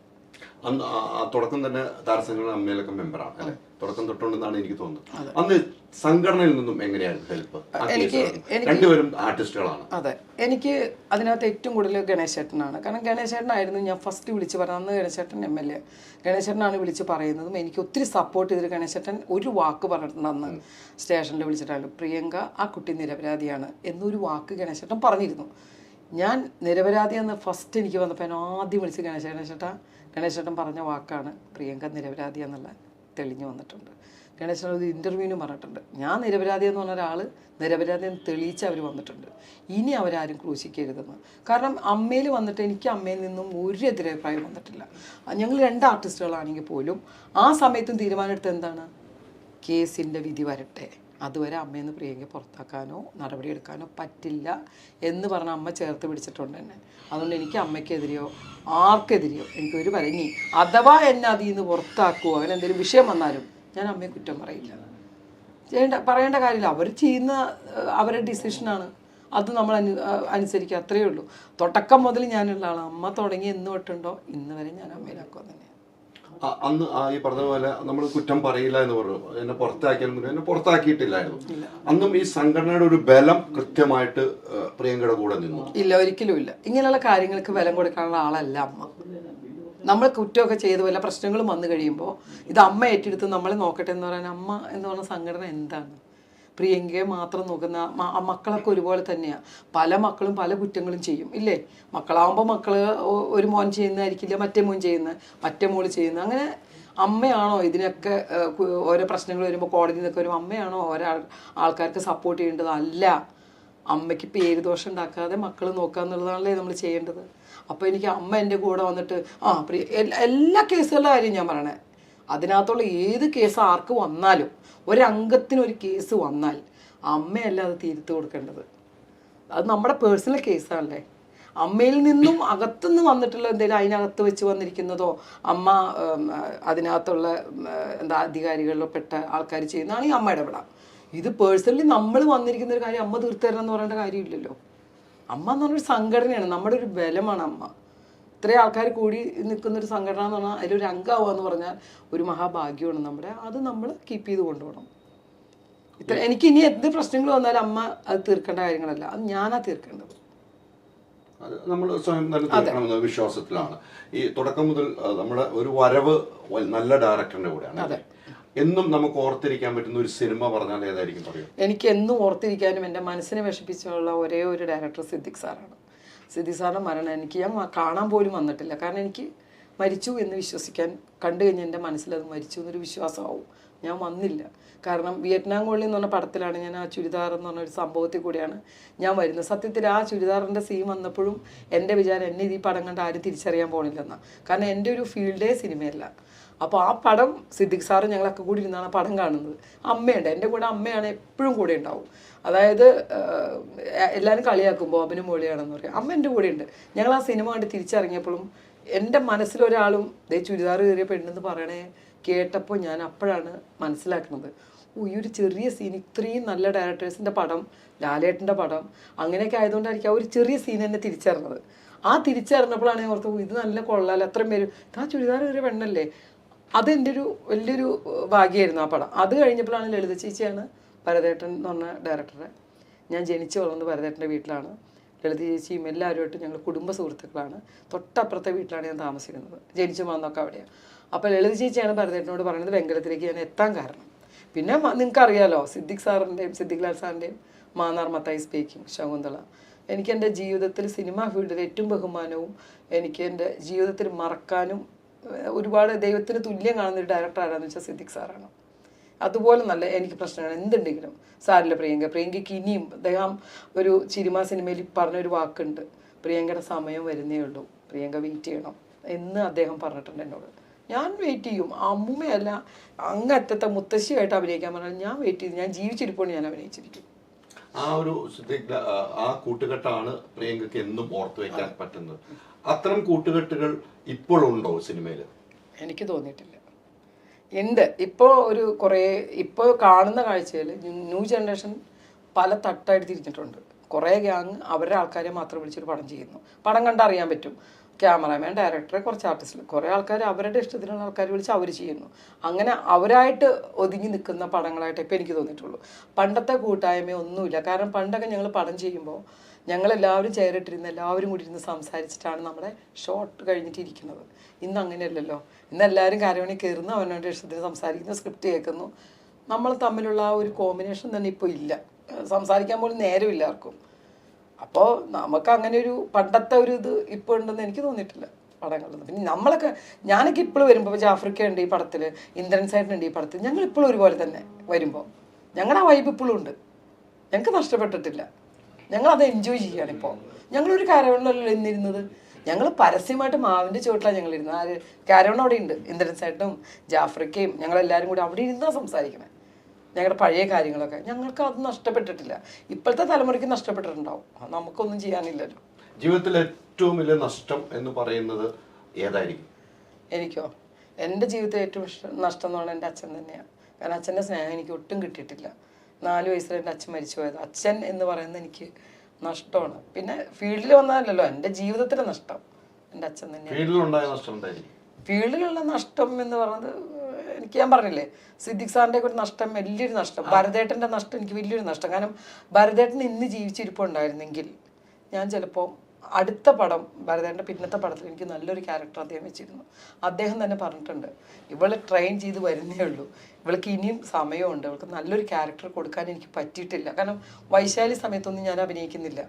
തുടക്കം തന്നെ താരസംഘടന അമ്മയിലൊക്കെ മെമ്പറാണ് അല്ലെ? തുടക്കം തൊട്ടുണ്ടെന്നാണ് എനിക്ക് തോന്നുന്നത്. അന്ന് സംഘടനയിൽ നിന്നും എങ്ങനെയായിരുന്നു ഹെൽപ്പ്? രണ്ടുപേരും ആർട്ടിസ്റ്റുകളാണ്.
അതെ, എനിക്ക് അതിനകത്ത് ഏറ്റവും കൂടുതൽ ഗണേശേട്ടനാണ്. കാരണം ഗണേശേട്ടനായിരുന്നു ഞാൻ ഫസ്റ്റ് വിളിച്ച് പറഞ്ഞത്. അന്ന് ഗണേശേട്ടൻ MLA. ഗണേശേട്ടനാണ് വിളിച്ച് പറയുന്നതും എനിക്ക് ഒത്തിരി സപ്പോർട്ട് ചെയ്തിട്ട് ഗണേശേട്ടൻ ഒരു വാക്ക് പറഞ്ഞിട്ടുണ്ട്. അന്ന് സ്റ്റേഷനിൽ വിളിച്ചിട്ടാണ് പ്രിയങ്ക ആ കുട്ടി നിരപരാധിയാണ് എന്നൊരു വാക്ക് ഗണേശേട്ടൻ പറഞ്ഞിരുന്നു. ഞാൻ നിരപരാധി എന്ന് ഫസ്റ്റ് എനിക്ക് വന്നപ്പോൾ ഞാൻ ആദ്യം വിളിച്ച് ഗണേശേട്ടൻ പറഞ്ഞ വാക്കാണ് പ്രിയങ്ക നിരപരാധി എന്നുള്ള തെളിഞ്ഞു വന്നിട്ടുണ്ട്. ഗണേശൻ ഒരു ഇൻ്റർവ്യൂവിനും പറഞ്ഞിട്ടുണ്ട്, ഞാൻ നിരപരാധി എന്ന് പറഞ്ഞ ഒരാൾ നിരപരാധി എന്ന് തെളിയിച്ച് അവർ വന്നിട്ടുണ്ട്. ഇനി അവരാരും ക്രൂശിക്കരുതെന്ന്. കാരണം അമ്മയിൽ വന്നിട്ട് എനിക്ക് അമ്മയിൽ നിന്നും ഒരു എതിരഭിപ്രായം വന്നിട്ടില്ല. ഞങ്ങൾ 2 ആർട്ടിസ്റ്റുകളാണെങ്കിൽ പോലും ആ സമയത്തും തീരുമാനമെടുത്ത് എന്താണ്, കേസിൻ്റെ വിധി വരട്ടെ, അതുവരെ അമ്മയെന്ന് പ്രിയങ്ക പുറത്താക്കാനോ നടപടിയെടുക്കാനോ പറ്റില്ല എന്ന് പറഞ്ഞ അമ്മ ചേർത്ത് പിടിച്ചിട്ടുണ്ട് എന്നെ. അതുകൊണ്ട് എനിക്ക് അമ്മയ്ക്കെതിരെയോ ആർക്കെതിരെയോ എനിക്കൊരു ഇനി അഥവാ എന്നെ അതിൽ നിന്ന് പുറത്താക്കുമോ അങ്ങനെ എന്തെങ്കിലും വിഷയം വന്നാലും ഞാൻ അമ്മയെ കുറ്റം പറയില്ല. പറയേണ്ട കാര്യമില്ല. അവർ ചെയ്യുന്ന അവരുടെ ഡിസിഷനാണ്, അത് നമ്മൾ അനുസരിക്കുക, അത്രയേ ഉള്ളൂ. തുടക്കം മുതൽ ഞാനുള്ള ആളാണ്. അമ്മ തുടങ്ങി എന്ന് തൊട്ടുണ്ടോ ഇന്ന് വരെ ഞാൻ അമ്മയിലാക്കുക തന്നെയാണ്.
അന്ന് ഈ പറഞ്ഞ പോലെ നമ്മൾ കുറ്റം പറയില്ല എന്ന് പറഞ്ഞു. എന്നെ പുറത്താക്കിയാലും എന്നെ പുറത്താക്കിയിട്ടില്ലായിരുന്നു. അന്നും ഈ സംഘടനയുടെ ഒരു ബലം കൃത്യമായിട്ട് പ്രിയങ്കയുടെ കൂടെ നിന്നു.
ഇല്ല, ഒരിക്കലും ഇല്ല. ഇങ്ങനെയുള്ള കാര്യങ്ങൾക്ക് ബലം കൊടുക്കാനുള്ള ആളല്ല അമ്മ. നമ്മൾ കുറ്റമൊക്കെ ചെയ്ത് വല്ല പ്രശ്നങ്ങളും വന്നു കഴിയുമ്പോൾ ഇത് അമ്മ ഏറ്റെടുത്ത് നമ്മളെ നോക്കട്ടെ എന്ന് പറയാൻ അമ്മ എന്ന് പറഞ്ഞ സംഘടന എന്താണ്? പ്രിയങ്കയെ മാത്രം നോക്കുന്ന മക്കളൊക്കെ ഒരുപോലെ തന്നെയാണ്. പല മക്കളും പല കുറ്റങ്ങളും ചെയ്യും, ഇല്ലേ? മക്കളാകുമ്പോൾ ഒരു മോൻ ചെയ്യുന്നതായിരിക്കില്ല മറ്റേ മോൻ ചെയ്യുന്നത്, മറ്റേ മോള് ചെയ്യുന്നത്. അങ്ങനെ അമ്മയാണോ ഇതിനൊക്കെ ഓരോ പ്രശ്നങ്ങൾ വരുമ്പോൾ കോടതിയിൽ നിന്നൊക്കെ വരുമ്പോൾ അമ്മയാണോ ഓരോ ആൾക്കാർക്ക് സപ്പോർട്ട് ചെയ്യേണ്ടത്? അല്ല. അമ്മയ്ക്ക് പേര് ദോഷം ഉണ്ടാക്കാതെ മക്കൾ നോക്കുക എന്നുള്ളതാണല്ലേ നമ്മൾ ചെയ്യേണ്ടത്. അപ്പോൾ എനിക്ക് അമ്മ എൻ്റെ കൂടെ വന്നിട്ട് എല്ലാ കേസുകളുടെ കാര്യം ഞാൻ പറയണേ, അതിനകത്തുള്ള ഏത് കേസ് ആർക്ക് വന്നാലും ഒരംഗത്തിനൊരു കേസ് വന്നാൽ അമ്മയല്ല അത് തീർത്ത് കൊടുക്കേണ്ടത്. അത് നമ്മുടെ പേഴ്സണൽ കേസാണല്ലേ. അമ്മയിൽ നിന്നും അകത്തുനിന്ന് വന്നിട്ടുള്ള എന്തെങ്കിലും അതിനകത്ത് വെച്ച് വന്നിരിക്കുന്നതോ അമ്മ അതിനകത്തുള്ള അധികാരികളിലോ പെട്ട ആൾക്കാർ ചെയ്യുന്നതാണെങ്കിൽ അമ്മ ഇടപെടാം. ഇത് പേഴ്സണലി നമ്മൾ വന്നിരിക്കുന്ന ഒരു കാര്യം അമ്മ തീർത്തു തരണം എന്ന് പറയേണ്ട കാര്യമില്ലല്ലോ. അമ്മ എന്ന് പറഞ്ഞൊരു സംഘടനയാണ്, നമ്മുടെ ഒരു ബലമാണ് അമ്മ. ഇത്രയും ആൾക്കാർ കൂടി നിൽക്കുന്ന ഒരു സംഘടന എന്ന് പറഞ്ഞാൽ അതിലൊരു അംഗമാവുക എന്ന് പറഞ്ഞാൽ ഒരു മഹാഭാഗ്യമാണ് നമ്മുടെ. അത് നമ്മൾ കീപ്പ് ചെയ്ത് കൊണ്ടുപോകണം. എനിക്ക് ഇനി എന്ത് പ്രശ്നങ്ങൾ വന്നാലും അമ്മ അത് തീർക്കേണ്ട കാര്യങ്ങളല്ല, അത് ഞാനാ തീർക്കേണ്ടത്.
നമ്മൾ സ്വയം തന്നെ തീർക്കണമെന്ന വിശ്വാസത്തിലാണ്. ഈ തുടക്കം മുതൽ നമ്മുടെ ഒരു വരവ് നല്ല ഡയറക്ടറിന്റെ കൂടെയാണ്. എന്നും നമുക്ക് ഓർത്തിരിക്കാൻ പറ്റുന്ന ഒരു സിനിമ പറഞ്ഞാൽ ഏതായിരിക്കും പറയും?
എനിക്ക് എന്നും ഓർത്തിരിക്കാനും എൻ്റെ മനസ്സിനെ വിഷമിച്ചുള്ള ഒരേ ഒരു ഡയറക്ടർ സിദ്ദിഖ് സാറാണ്. സിദ്ദിഖ് സാറിൻ്റെ മരണം എനിക്ക് ഞാൻ കാണാൻ പോലും വന്നിട്ടില്ല. കാരണം എനിക്ക് മരിച്ചു എന്ന് വിശ്വസിക്കാൻ, കണ്ടു കഴിഞ്ഞാൽ എൻ്റെ മനസ്സിലത് മരിച്ചു എന്നൊരു വിശ്വാസമാവും. ഞാൻ വന്നില്ല. കാരണം വിയറ്റ്നാം കോളനി എന്ന് പറഞ്ഞ പടത്തിലാണ് ഞാൻ ആ ചുരിദാർ എന്ന് പറഞ്ഞ ഒരു സംഭവത്തിൽ കൂടിയാണ് ഞാൻ വരുന്നത്. സത്യത്തിൽ ആ ചുരിദാറിൻ്റെ സീൻ വന്നപ്പോഴും എൻ്റെ വിചാരം എന്നെ ഈ പടം കണ്ട് ആരും തിരിച്ചറിയാൻ പോകണില്ലെന്നാണ്. കാരണം എൻ്റെ ഒരു ഫീൽഡേ സിനിമയല്ല. അപ്പോൾ ആ പടം സിദ്ദിഖ് സാറ് ഞങ്ങളൊക്കെ കൂടി ഇരുന്നാണ് ആ പടം കാണുന്നത്. അമ്മയുണ്ട്, എൻ്റെ കൂടെ അമ്മയാണ് എപ്പോഴും കൂടെ ഉണ്ടാവും. അതായത് എല്ലാവരും കളിയാക്കുമ്പോൾ അഭിനും മോളിയാണെന്ന് പറയും, അമ്മ എൻ്റെ കൂടെ ഉണ്ട്. ഞങ്ങൾ ആ സിനിമ കണ്ട് തിരിച്ചറിഞ്ഞപ്പോഴും എൻ്റെ മനസ്സിലൊരാളും ദേ ചുരിദാർ കയറിയ പെണ്ണെന്ന് പറയണേ കേട്ടപ്പോൾ ഞാൻ അപ്പോഴാണ് മനസ്സിലാക്കുന്നത്, ഈ ഒരു ചെറിയ സീൻ ഇത്രയും നല്ല ഡയറക്ടേഴ്സിൻ്റെ പടം, ലാലേട്ടൻ്റെ പടം അങ്ങനെയൊക്കെ ആയതുകൊണ്ടായിരിക്കും ആ ഒരു ചെറിയ സീൻ എന്നെ തിരിച്ചറിഞ്ഞത്. ആ തിരിച്ചറിഞ്ഞപ്പോഴാണ് ഞാൻ ഓർത്തത് ഇത് നല്ല കൊള്ളാലോ, അത്രയും പേര് ആ ചുരിദാർ കയറിയ പെണ്ണല്ലേ. അതെൻ്റെ ഒരു വലിയൊരു ഭാഗ്യമായിരുന്നു ആ പടം. അത് കഴിഞ്ഞപ്പോഴാണ് ലളിത ചേച്ചിയാണ് ഭരതേട്ടൻ എന്ന് പറഞ്ഞ ഡയറക്ടറെ. ഞാൻ ജനിച്ചു വളർന്നത് ഭരതേട്ടൻ്റെ വീട്ടിലാണ്. ലളിത ചേച്ചിയും എല്ലാവരുമായിട്ട് ഞങ്ങൾ കുടുംബ സുഹൃത്തുക്കളാണ്. തൊട്ടപ്പുറത്തെ വീട്ടിലാണ് ഞാൻ താമസിക്കുന്നത്. ജനിച്ചു വളർന്നൊക്കെ അവിടെയാണ്. അപ്പോൾ ലളിത ചേച്ചിയാണ് ഭരതേട്ടനോട് പറയുന്നത് വെങ്കലത്തിലേക്ക് ഞാൻ എത്താൻ കാരണം. പിന്നെ നിങ്ങൾക്കറിയാലോ സിദ്ദിഖ് സാറിൻ്റെയും സിദ്ദിഖ് ലാൽ സാറിൻ്റെയും മാന്നാർ മത്തായി സ്പീക്കിംഗ്, ശകുന്തള. എനിക്ക് എൻ്റെ ജീവിതത്തിൽ സിനിമാ ഫീൽഡിൽ ഏറ്റവും ബഹുമാനവും എനിക്ക് എൻ്റെ ജീവിതത്തിൽ മറക്കാനും ഒരുപാട് ദൈവത്തിന് തുല്യം കാണുന്നൊരു ഡയറക്ടർ ആരാന്ന് വെച്ചാൽ സിദ്ദിഖ് സാറാണ്. അതുപോലെ നല്ല എനിക്ക് പ്രശ്നങ്ങൾ എന്തുണ്ടെങ്കിലും സാറില്ല പ്രിയങ്കയ്ക്ക് ഇനിയും അദ്ദേഹം ഒരു സിനിമ സിനിമയിൽ പറഞ്ഞൊരു വാക്കുണ്ട്, പ്രിയങ്കയുടെ സമയം വരുന്നേ ഉള്ളൂ, പ്രിയങ്ക വെയിറ്റ് ചെയ്യണം എന്ന് അദ്ദേഹം പറഞ്ഞിട്ടുണ്ട് എന്നോട്. ഞാൻ വെയിറ്റ് ചെയ്യും. അമ്മൂമ്മയല്ല അങ്ങറ്റത്തെ മുത്തശ്ശിയായിട്ട് അഭിനയിക്കാൻ പറഞ്ഞാൽ ഞാൻ വെയിറ്റ് ചെയ്ത് ഞാൻ ജീവിച്ചിരിപ്പോൾ ഞാൻ അഭിനയിച്ചിരിക്കും.
ആ ഒരു ആ കൂട്ടുകെട്ടാണ് പ്രിയങ്കയ്ക്ക് എന്നും ഓർത്തു വയ്ക്കാൻ പറ്റുന്നത്. അത്തരം കൂട്ടുകെട്ടുകൾ ഇപ്പോഴുണ്ടോ സിനിമയിൽ?
എനിക്ക് തോന്നിയിട്ടില്ല. ഉണ്ട്. ഇപ്പോൾ ഒരു കുറേ ഇപ്പോൾ കാണുന്ന കാഴ്ചയിൽ ന്യൂ ജനറേഷൻ പല തട്ടായിട്ട് തിരിഞ്ഞിട്ടുണ്ട്. കുറേ ഗ്യാങ് അവരുടെ ആൾക്കാരെ മാത്രം വിളിച്ചൊരു പടം ചെയ്യുന്നു. പടം കണ്ടറിയാൻ പറ്റും. ക്യാമറാമാൻ, ഡയറക്ടറെ, കുറച്ച് ആർട്ടിസ്റ്റുകൾ, കുറേ ആൾക്കാർ അവരുടെ ഇഷ്ടത്തിനുള്ള ആൾക്കാർ വിളിച്ച് അവർ ചെയ്യുന്നു. അങ്ങനെ അവരായിട്ട് ഒതുങ്ങി നിൽക്കുന്ന പടങ്ങളായിട്ട് ഇപ്പോൾ എനിക്ക് തോന്നിയിട്ടുള്ളൂ. പണ്ടത്തെ കൂട്ടായ്മ ഒന്നുമില്ല. കാരണം പണ്ടൊക്കെ ഞങ്ങൾ പടം ചെയ്യുമ്പോൾ ഞങ്ങളെല്ലാവരും ചേരിട്ടിരുന്ന് എല്ലാവരും കൂടി ഇരുന്ന് സംസാരിച്ചിട്ടാണ് നമ്മുടെ ഷോട്ട് കഴിഞ്ഞിട്ടിരിക്കുന്നത്. ഇന്ന് അങ്ങനെയല്ലല്ലോ. ഇന്ന് എല്ലാവരും കാര്യമണി കയറുന്നു, അവനവൻ്റെ ഇഷ്ടത്തിന് സംസാരിക്കുന്നു, സ്ക്രിപ്റ്റ് കേൾക്കുന്നു. നമ്മൾ തമ്മിലുള്ള ആ ഒരു കോമ്പിനേഷൻ തന്നെ ഇപ്പോൾ ഇല്ല. സംസാരിക്കാൻ പോലും നേരമില്ല ആർക്കും. അപ്പോൾ നമുക്ക് അങ്ങനെ ഒരു പണ്ടത്തെ ഒരു ഇത് ഇപ്പോൾ ഉണ്ടെന്ന് എനിക്ക് തോന്നിയിട്ടില്ല പടങ്ങളിൽ. പിന്നെ നമ്മളൊക്കെ ഞാനൊക്കെ ഇപ്പോഴും വരുമ്പോൾ ജാഫ്രിക്ക ഉണ്ട് ഈ പടത്തിൽ, ഇന്ദ്രൻ സൈഡിനുണ്ട് ഈ പടത്തിൽ, ഞങ്ങൾ ഇപ്പോഴും ഒരുപോലെ തന്നെ വരുമ്പോൾ ഞങ്ങളുടെ ആ വൈബ് ഇപ്പോഴും ഉണ്ട്. ഞങ്ങൾക്ക് നഷ്ടപ്പെട്ടിട്ടില്ല. ഞങ്ങളത് എൻജോയ് ചെയ്യുകയാണ്. ഇപ്പോൾ ഞങ്ങളൊരു കാരവണിലല്ലോ ഇന്നിരുന്നത്. ഞങ്ങൾ പരസ്യമായിട്ട് മാവിൻ്റെ ചുവട്ടിലാണ് ഞങ്ങളിരുന്നത്. ആര് കാരവൺ അവിടെ ഉണ്ട്, ഇന്ദ്രൻ സൈഡും ജാഫ്രിക്കയും ഞങ്ങളെല്ലാവരും കൂടി അവിടെ ഇരുന്നാണ് സംസാരിക്കണേ. ഞങ്ങളുടെ പഴയ കാര്യങ്ങളൊക്കെ ഞങ്ങൾക്ക് അത് നഷ്ടപ്പെട്ടിട്ടില്ല. ഇപ്പോഴത്തെ തലമുറയ്ക്ക് നഷ്ടപ്പെട്ടിട്ടുണ്ടാവും. നമുക്കൊന്നും ചെയ്യാനില്ലല്ലോ.
ജീവിതത്തിൽ ഏറ്റവും വലിയ നഷ്ടം എന്ന് പറയുന്നത് ഏതായിരിക്കും?
എനിക്കോ? എൻ്റെ ജീവിതത്തിൽ ഏറ്റവും നഷ്ടം എന്ന് പറഞ്ഞാൽ എൻ്റെ അച്ഛൻ തന്നെയാണ്. കാരണം അച്ഛൻ്റെ സ്നേഹം എനിക്ക് ഒട്ടും കിട്ടിയിട്ടില്ല. 4 വയസ്സിൽ എൻ്റെ അച്ഛൻ മരിച്ചു പോയത്. അച്ഛൻ എന്ന് പറയുന്നത് എനിക്ക് നഷ്ടമാണ്. പിന്നെ ഫീൽഡിൽ വന്നാലല്ലോ എൻ്റെ ജീവിതത്തിലെ നഷ്ടം എൻ്റെ അച്ഛൻ തന്നെയാണ്. ഫീൽഡിലുള്ള നഷ്ടം എന്ന് പറയുന്നത് എനിക്ക് ഞാൻ പറഞ്ഞില്ലേ, സിദ്ദിഖ് സാറിൻ്റെ ഒരു നഷ്ടം വലിയൊരു നഷ്ടം. ഭരതേട്ടൻ്റെ നഷ്ടം എനിക്ക് വലിയൊരു നഷ്ടം. കാരണം ഭരതേട്ടൻ ഇന്ന് ജീവിച്ചിരിപ്പുണ്ടായിരുന്നെങ്കിൽ ഞാൻ ചിലപ്പോൾ അടുത്ത പടം ഭരതേട്ടൻ്റെ പിന്നത്തെ പടത്തിൽ എനിക്ക് നല്ലൊരു ക്യാരക്ടർ അദ്ദേഹം വെച്ചിരുന്നു. അദ്ദേഹം തന്നെ പറഞ്ഞിട്ടുണ്ട്, ഇവളെ ട്രെയിൻ ചെയ്ത് വരുന്നേ ഉള്ളൂ, ഇവൾക്ക് ഇനിയും സമയമുണ്ട്, ഇവൾക്ക് നല്ലൊരു ക്യാരക്ടർ കൊടുക്കാൻ എനിക്ക് പറ്റിയിട്ടില്ല. കാരണം വൈശാലി സമയത്തൊന്നും ഞാൻ അഭിനയിക്കുന്നില്ല.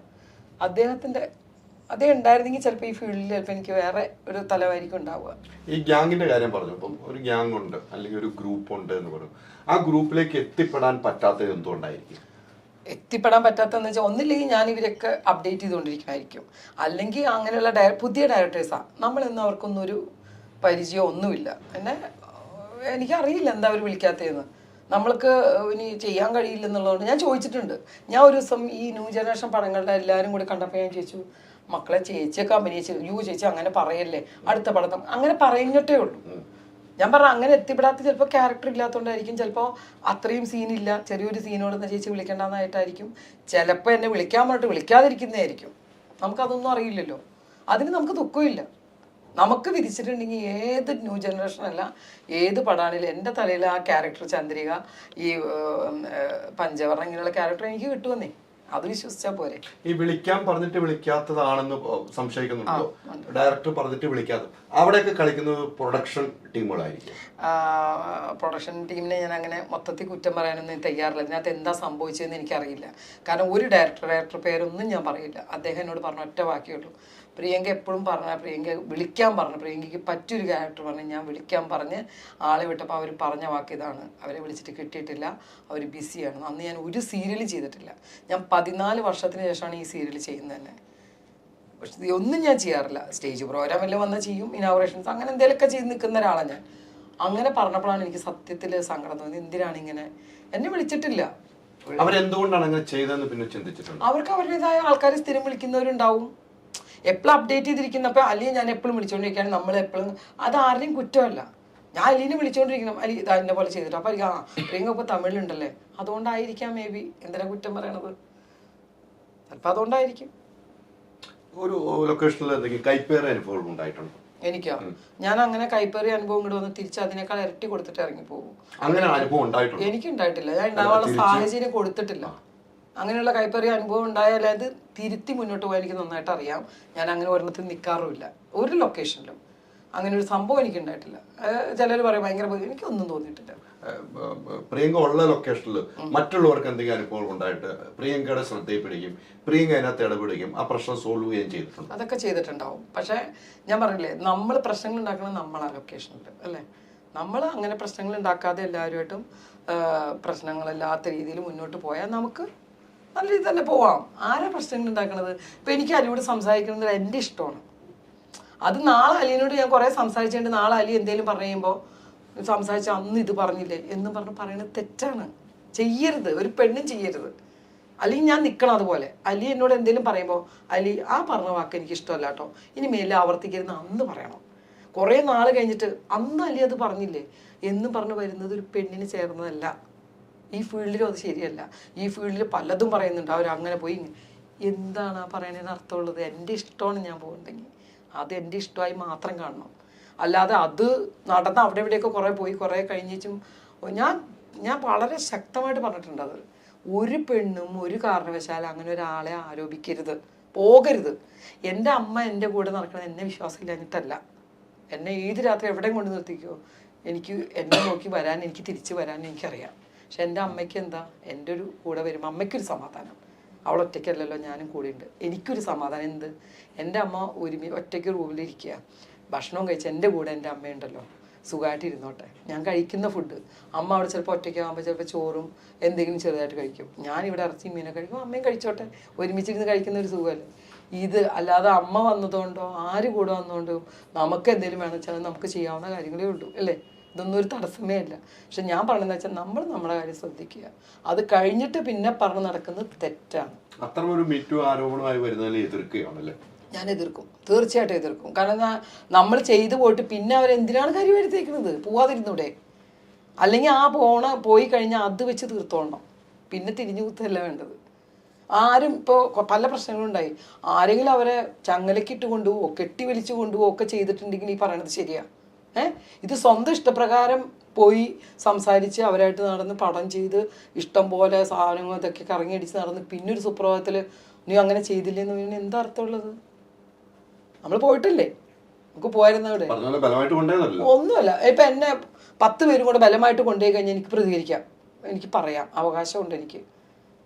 അദ്ദേഹം ഉണ്ടായിരുന്നെങ്കിൽ ചിലപ്പോൾ ഈ ഫീൽഡിൽ ചിലപ്പോൾ എനിക്ക് വേറെ ഒരു തലവായിരിക്കും ഉണ്ടാവുക.
ഈ ഗ്യാങ്ങിന്റെ കാര്യം പറഞ്ഞു. അപ്പം ഒരു ഗ്യാങ് ഉണ്ട് അല്ലെങ്കിൽ ഒരു ഗ്രൂപ്പ് ഉണ്ട് എന്ന് പറഞ്ഞു. ആ ഗ്രൂപ്പിലേക്ക് എത്തിപ്പെടാൻ പറ്റാത്തത് എന്തുകൊണ്ടായിരിക്കും?
എത്തിപ്പെടാൻ പറ്റാത്തതെന്ന് വെച്ചാൽ ഒന്നില്ലെങ്കിൽ ഞാൻ ഇവരൊക്കെ അപ്ഡേറ്റ് ചെയ്തുകൊണ്ടിരിക്കണമായിരിക്കും, അല്ലെങ്കിൽ അങ്ങനെയുള്ള പുതിയ ഡയറക്ടേഴ്സാണ്. നമ്മളിന്ന് അവർക്കൊന്നും ഒരു പരിചയം ഒന്നുമില്ല. എനിക്കറിയില്ല എന്താ അവർ വിളിക്കാത്തതെന്ന്. നമ്മൾക്ക് ഇനി ചെയ്യാൻ കഴിയില്ലെന്നുള്ളതുകൊണ്ട് ഞാൻ ചോദിച്ചിട്ടുണ്ട്. ഞാൻ ഒരു ദിവസം ഈ ന്യൂ ജനറേഷൻ പടങ്ങളുടെ എല്ലാവരും കൂടി കണ്ടപ്പോൾ ഞാൻ ചോദിച്ചു, മക്കളെ ചേച്ചിയൊക്കെ അഭിനയിച്ചു, ചേച്ചി അങ്ങനെ പറയല്ലേ, അടുത്ത പടം അങ്ങനെ പറഞ്ഞിട്ടേ ഉള്ളൂ. ഞാൻ പറഞ്ഞ അങ്ങനെ എത്തിപ്പെടാത്ത ചിലപ്പോൾ ക്യാരക്ടർ ഇല്ലാത്തതുകൊണ്ടായിരിക്കും, ചിലപ്പോൾ അത്രയും സീനില്ല, ചെറിയൊരു സീനോടൊന്ന് ചേച്ചി വിളിക്കേണ്ടെന്നായിട്ടായിരിക്കും, ചിലപ്പോൾ എന്നെ വിളിക്കാൻ പറഞ്ഞിട്ട് വിളിക്കാതിരിക്കുന്നതായിരിക്കും. നമുക്കതൊന്നും അറിയില്ലല്ലോ. അതിന് നമുക്ക് ദുഃഖമില്ല. നമുക്ക് വിധിച്ചിട്ടുണ്ടെങ്കിൽ ഏത് ന്യൂ ജനറേഷൻ അല്ല ഏത് പടാണെങ്കിലും എൻ്റെ തലയിൽ ആ ക്യാരക്ടർ ചന്ദ്രിക ഈ പഞ്ചവർണ്ണ ഇങ്ങനെയുള്ള ക്യാരക്ടർ എനിക്ക് കിട്ടുമെന്നേ, അത് വിശ്വസിച്ചാൽ പോരെ.
ഈ വിളിക്കാൻ പറഞ്ഞിട്ട് വിളിക്കാത്തതാണെന്ന് സംശയിക്കുന്നുണ്ടോ? ഡയറക്ടർ പറഞ്ഞിട്ട് വിളിക്കാത്ത അവിടെയൊക്കെ കളിക്കുന്നത് പ്രൊഡക്ഷൻ ടീമുകളായിരിക്കും.
പ്രൊഡക്ഷൻ ടീമിനെ ഞാൻ അങ്ങനെ മൊത്തത്തിൽ കുറ്റം പറയാനൊന്നും തയ്യാറില്ല. ഇതിനകത്ത് എന്താ സംഭവിച്ചതെന്ന് എനിക്കറിയില്ല. കാരണം ഒരു ഡയറക്ടർ പേരൊന്നും ഞാൻ പറയില്ല. അദ്ദേഹം എന്നോട് പറഞ്ഞ ഒറ്റ വാക്കിയുള്ളൂ, പ്രിയങ്ക എപ്പോഴും പറഞ്ഞ പ്രിയങ്ക വിളിക്കാൻ പറഞ്ഞു, പ്രിയങ്കയ്ക്ക് പറ്റൊരു ക്യാരക്ടർ പറഞ്ഞ് ഞാൻ വിളിക്കാൻ പറഞ്ഞ് ആളെ വിട്ടപ്പോൾ അവർ പറഞ്ഞ വാക്ക് ഇതാണ്, അവരെ വിളിച്ചിട്ട് കിട്ടിയിട്ടില്ല, അവർ ബിസിയാണ്. അന്ന് ഞാൻ ഒരു സീരിയലും ചെയ്തിട്ടില്ല. ഞാൻ 14 വർഷത്തിന് ശേഷമാണ് ഈ സീരിയൽ ചെയ്യുന്നത് തന്നെ. പക്ഷെ ഒന്നും ഞാൻ ചെയ്യാറില്ല. സ്റ്റേജ് പ്രോഗ്രാം എല്ലാം വന്നാൽ ചെയ്യും, ഇനോഗ്രേഷൻസ് അങ്ങനെ എന്തെങ്കിലുമൊക്കെ ചെയ്ത് നിൽക്കുന്ന ഒരാളാണ് ഞാൻ. അങ്ങനെ പറഞ്ഞപ്പോഴാണ് എനിക്ക് സത്യത്തിൽ സങ്കടം തോന്നി. എന്തിനാണ് ഇങ്ങനെ എന്നെ വിളിച്ചിട്ടില്ല.
അവരെന്തുകൊണ്ടാണ് അങ്ങനെ ചെയ്തതെന്ന് പിന്നെ ചിന്തിച്ചിട്ടുണ്ട്.
അവർക്ക് അവരുടേതായ ആൾക്കാർ സ്ഥിരം വിളിക്കുന്നവരുണ്ടാവും, എപ്പോഴും അപ്ഡേറ്റ് ചെയ്തിരിക്കുന്നപ്പോൾ. അല്ലെങ്കിൽ ഞാൻ എപ്പോഴും വിളിച്ചുകൊണ്ടിരിക്കുകയാണ്, നമ്മൾ എപ്പോഴും അത് ആരുടെയും കുറ്റമല്ല. ഞാൻ അലീനെ വിളിച്ചുകൊണ്ടിരിക്കണം, അലി ഇതാ എന്നെ പോലെ ചെയ്തിട്ട്. അപ്പോൾ പ്രിയങ്ക ഇപ്പോൾ തമിഴിലുണ്ടല്ലേ, അതുകൊണ്ടായിരിക്കാം മേ ബി. എന്തിനാ കുറ്റം പറയണത്? ചിലപ്പോൾ അതുകൊണ്ടായിരിക്കും.
ഒരു ലൊക്കേഷനിൽ എന്തെങ്കിലും കൈപ്പേറിയ അനുഭവം ഉണ്ടായിട്ടുണ്ടോ?
എനിക്കോ? ഞാൻ അങ്ങനെ കൈപ്പേറിയ അനുഭവം ഇങ്ങോട്ട് വന്ന് തിരിച്ച് അതിനേക്കാൾ ഇരട്ടി കൊടുത്തിട്ട് ഇറങ്ങി പോകും.
അങ്ങനെ അനുഭവം ഉണ്ടായിട്ടുണ്ട്?
എനിക്ക് ഉണ്ടായിട്ടില്ല. ഞാൻ ഉണ്ടാവാനുള്ള സാഹചര്യം കൊടുത്തിട്ടില്ല. അങ്ങനെയുള്ള കൈപ്പറിയ അനുഭവം ഉണ്ടായാൽ അത് തിരുത്തി മുന്നോട്ട് പോകാൻ എനിക്ക് നന്നായിട്ട് അറിയാം. ഞാൻ അങ്ങനെ ഒരെണ്ണത്തിൽ നിൽക്കാറുമില്ല ഒരു ലൊക്കേഷനിലും. അങ്ങനെ ഒരു സംഭവം എനിക്ക് ഉണ്ടായിട്ടില്ല. ചിലർ പറയും ഭയങ്കര, എനിക്കൊന്നും തോന്നിയിട്ടില്ല.
പ്രിയങ്ക ഉള്ള ലൊക്കേഷനിൽ മറ്റുള്ളവർക്ക് എന്തെങ്കിലും അനുഭവം ഉണ്ടായിട്ട് പ്രിയങ്കയുടെ ശ്രദ്ധയിൽപ്പെടുകയും പ്രിയങ്ക അതിനകത്ത് ഇടപെടുകയും ആ പ്രശ്നം സോൾവ് ചെയ്യുകയും ചെയ്തിട്ടുണ്ട്?
അതൊക്കെ ചെയ്തിട്ടുണ്ടാവും. പക്ഷേ ഞാൻ പറഞ്ഞില്ലേ, നമ്മൾ പ്രശ്നങ്ങൾ ഉണ്ടാക്കുന്നത് നമ്മളാ ലൊക്കേഷനിൽ അല്ലേ. നമ്മൾ അങ്ങനെ പ്രശ്നങ്ങൾ ഉണ്ടാക്കാതെ എല്ലാവരുമായിട്ടും പ്രശ്നങ്ങളില്ലാത്ത രീതിയിൽ മുന്നോട്ട് പോയാൽ നമുക്ക് നല്ല രീതിയിൽ തന്നെ പോവാം. ആരാ പ്രശ്നങ്ങൾ ഉണ്ടാക്കണത്? ഇപ്പം എനിക്ക് അലിയോട് സംസാരിക്കുന്നത് എൻ്റെ ഇഷ്ടമാണ്. അത് നാളെ അലിയനോട് ഞാൻ കുറേ സംസാരിച്ചിട്ടുണ്ട്, നാളെ അലി എന്തെങ്കിലും പറഞ്ഞു കഴിയുമ്പോൾ സംസാരിച്ച അന്ന് ഇത് പറഞ്ഞില്ലേ എന്നും പറയുന്നത് തെറ്റാണ്. ചെയ്യരുത്, ഒരു പെണ്ണും ചെയ്യരുത്. അല്ലെങ്കിൽ ഞാൻ നിൽക്കണം അതുപോലെ. അലി എന്നോട് എന്തെങ്കിലും പറയുമ്പോൾ അലി ആ പറഞ്ഞ വാക്ക് എനിക്ക് ഇഷ്ടമല്ല കേട്ടോ, ഇനി മേലെ ആവർത്തിക്കരുന്ന് അന്ന് പറയണം. കുറേ നാൾ കഴിഞ്ഞിട്ട് അന്ന് അലി അത് പറഞ്ഞില്ലേ എന്നും പറഞ്ഞു വരുന്നത് ഒരു പെണ്ണിന് ചേർന്നതല്ല. ഈ ഫീൽഡിലും അത് ശരിയല്ല. ഈ ഫീൽഡിൽ പലതും പറയുന്നുണ്ട്, അവരങ്ങനെ പോയി. എന്താണ് ആ പറയുന്നതിന് അർത്ഥമുള്ളത്? എൻ്റെ ഇഷ്ടമാണ് ഞാൻ പോകുന്നുണ്ടെങ്കിൽ അത് എൻ്റെ ഇഷ്ടമായി മാത്രം കാണണം. അല്ലാതെ അത് നടന്ന് അവിടെ ഇവിടെയൊക്കെ കുറേ പോയി കുറേ കഴിഞ്ഞിട്ടും ഞാൻ വളരെ ശക്തമായിട്ട് പറഞ്ഞിട്ടുണ്ട് അത്. ഒരു പെണ്ണും ഒരു കാരണവശാലും അങ്ങനെ ഒരാളെ ആരോപിക്കരുത്, പോകരുത്. എൻ്റെ അമ്മ എൻ്റെ കൂടെ നടക്കുന്നത് എന്നെ വിശ്വാസമില്ലാഞ്ഞിട്ടല്ല. എന്നെ ഏത് രാത്രി എവിടെയും കൊണ്ട് നിർത്തിക്കോ, എനിക്ക് എന്നെ നോക്കി വരാൻ, എനിക്ക് തിരിച്ച് വരാൻ എനിക്കറിയാം. പക്ഷെ എൻ്റെ അമ്മയ്ക്ക് എന്താ, എൻ്റെ ഒരു കൂടെ വരുമ്പോൾ അമ്മയ്ക്കൊരു സമാധാനം. അവൾ ഒറ്റയ്ക്കല്ലല്ലോ, ഞാനും കൂടെ ഉണ്ട്, എനിക്കൊരു സമാധാനം. എന്ത്, എൻ്റെ അമ്മ ഒറ്റയ്ക്ക് റൂമിലിരിക്കുക, ഭക്ഷണവും കഴിച്ച് എൻ്റെ കൂടെ എൻ്റെ അമ്മയുണ്ടല്ലോ, സുഖമായിട്ട് ഇരുന്നോട്ടെ. ഞാൻ കഴിക്കുന്ന ഫുഡ് അമ്മ അവിടെ ചിലപ്പോൾ ഒറ്റയ്ക്കാകുമ്പോൾ ചിലപ്പോൾ ചോറും എന്തെങ്കിലും ചെറുതായിട്ട് കഴിക്കും, ഞാനിവിടെ ഇറച്ചി മീനൊക്കെ കഴിക്കും, അമ്മയും കഴിച്ചോട്ടെ, ഒരുമിച്ചിരുന്ന് കഴിക്കുന്ന ഒരു സുഖമല്ലേ ഇത്. അല്ലാതെ അമ്മ വന്നതുകൊണ്ടോ ആര് കൂടെ വന്നതുകൊണ്ടോ നമുക്ക് എന്തെങ്കിലും വേണം വെച്ചാൽ നമുക്ക് ചെയ്യാവുന്ന കാര്യങ്ങളേ ഉള്ളൂ അല്ലേ. ഇതൊന്നും ഒരു തടസ്സമേ അല്ല. പക്ഷെ ഞാൻ പറഞ്ഞതെന്ന് വെച്ചാൽ നമ്മൾ നമ്മുടെ കാര്യം ശ്രദ്ധിക്കുക. അത് കഴിഞ്ഞിട്ട് പിന്നെ പറഞ്ഞു നടക്കുന്നത് തെറ്റാണ്.
അത്ര ഒരു മീറ്റു ആരോപണമായി വരുന്നതിൽ എതിർക്കുകയാണല്ലേ?
ഞാൻ എതിർക്കും, തീർച്ചയായിട്ടും എതിർക്കും. കാരണം നമ്മൾ ചെയ്തു പോയിട്ട് പിന്നെ അവരെന്തിനാണ് കാര്യം വരുത്തേക്കുന്നത്? പോവാതിരുന്നൂടെ? അല്ലെങ്കിൽ ആ പോയി കഴിഞ്ഞാൽ അത് വെച്ച് തീർത്തോളണം, പിന്നെ തിരിഞ്ഞു കുത്തല്ല വേണ്ടത്. ആരും ഇപ്പോൾ പല പ്രശ്നങ്ങളുണ്ടായി, ആരെങ്കിലും അവരെ ചങ്ങലക്കിട്ട് കൊണ്ടുപോവോ കെട്ടി വലിച്ചു കൊണ്ടുപോവോ ഒക്കെ ചെയ്തിട്ടുണ്ടെങ്കിൽ ഈ പറയണത് ശരിയാ? ഇത് സ്വന്തം ഇഷ്ടപ്രകാരം പോയി സംസാരിച്ച് അവരായിട്ട് നടന്ന് പടം ചെയ്ത് ഇഷ്ടം പോലെ സാധനങ്ങൾ ഇതൊക്കെ കറങ്ങിയടിച്ച് നടന്ന് പിന്നെ ഒരു സുപ്രഭാതത്തിൽ നീ അങ്ങനെ ചെയ്തില്ലെന്ന് പറഞ്ഞാൽ എന്താ അർത്ഥമുള്ളത്? നമ്മൾ പോയിട്ടില്ലേ, നമുക്ക് പോയിരുന്ന അവിടെ ഒന്നുമല്ല. ഇപ്പം എന്നെ 10 പേരും കൂടെ ബലമായിട്ട് കൊണ്ടുപോയി കഴിഞ്ഞാൽ എനിക്ക് പ്രതികരിക്കാം, എനിക്ക് പറയാം, അവകാശമുണ്ട് എനിക്ക്.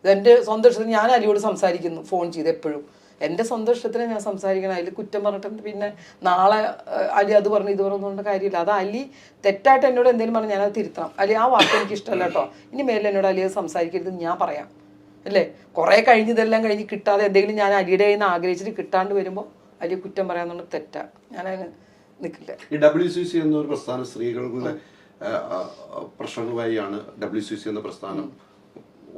ഇതെൻ്റെ സ്വന്തം ഇഷ്ടത്തിന് ഞാൻ അലിയോട് സംസാരിക്കുന്നു ഫോൺ ചെയ്ത് എപ്പോഴും. എൻ്റെ സ്വന്തം ഇഷ്ടത്തിന് ഞാൻ സംസാരിക്കണം. അതിൽ കുറ്റം പറഞ്ഞിട്ട് പിന്നെ നാളെ അലി അത് പറഞ്ഞു ഇത് പറഞ്ഞുകൊണ്ട് കാര്യമില്ല. അത് അലി തെറ്റായിട്ട് എന്നോട് എന്തെങ്കിലും പറഞ്ഞാൽ ഞാനത് തിരുത്തണം. അലി ആ വാക്ക് എനിക്ക് ഇഷ്ടമല്ല കേട്ടോ, ഇനി മേലിൽ എന്നോട് അലി അത് സംസാരിക്കരുത് ഞാൻ പറയാം അല്ലേ. കുറേ കഴിഞ്ഞതെല്ലാം കഴിഞ്ഞ് കിട്ടാതെ എന്തെങ്കിലും ഞാൻ അലിയുടെ കയ്യിൽ നിന്ന് ആഗ്രഹിച്ചിട്ട് കിട്ടാണ്ട് വരുമ്പോൾ അലിയെ കുറ്റം പറയാമെന്നുള്ള തെറ്റാ, ഞാനതിന് നിൽക്കില്ല.
ഈ WCC എന്നൊരു പ്രസ്ഥാനം സ്ത്രീകളുടെ പ്രശ്നങ്ങളുമായാണ് WCC എന്ന പ്രസ്ഥാനം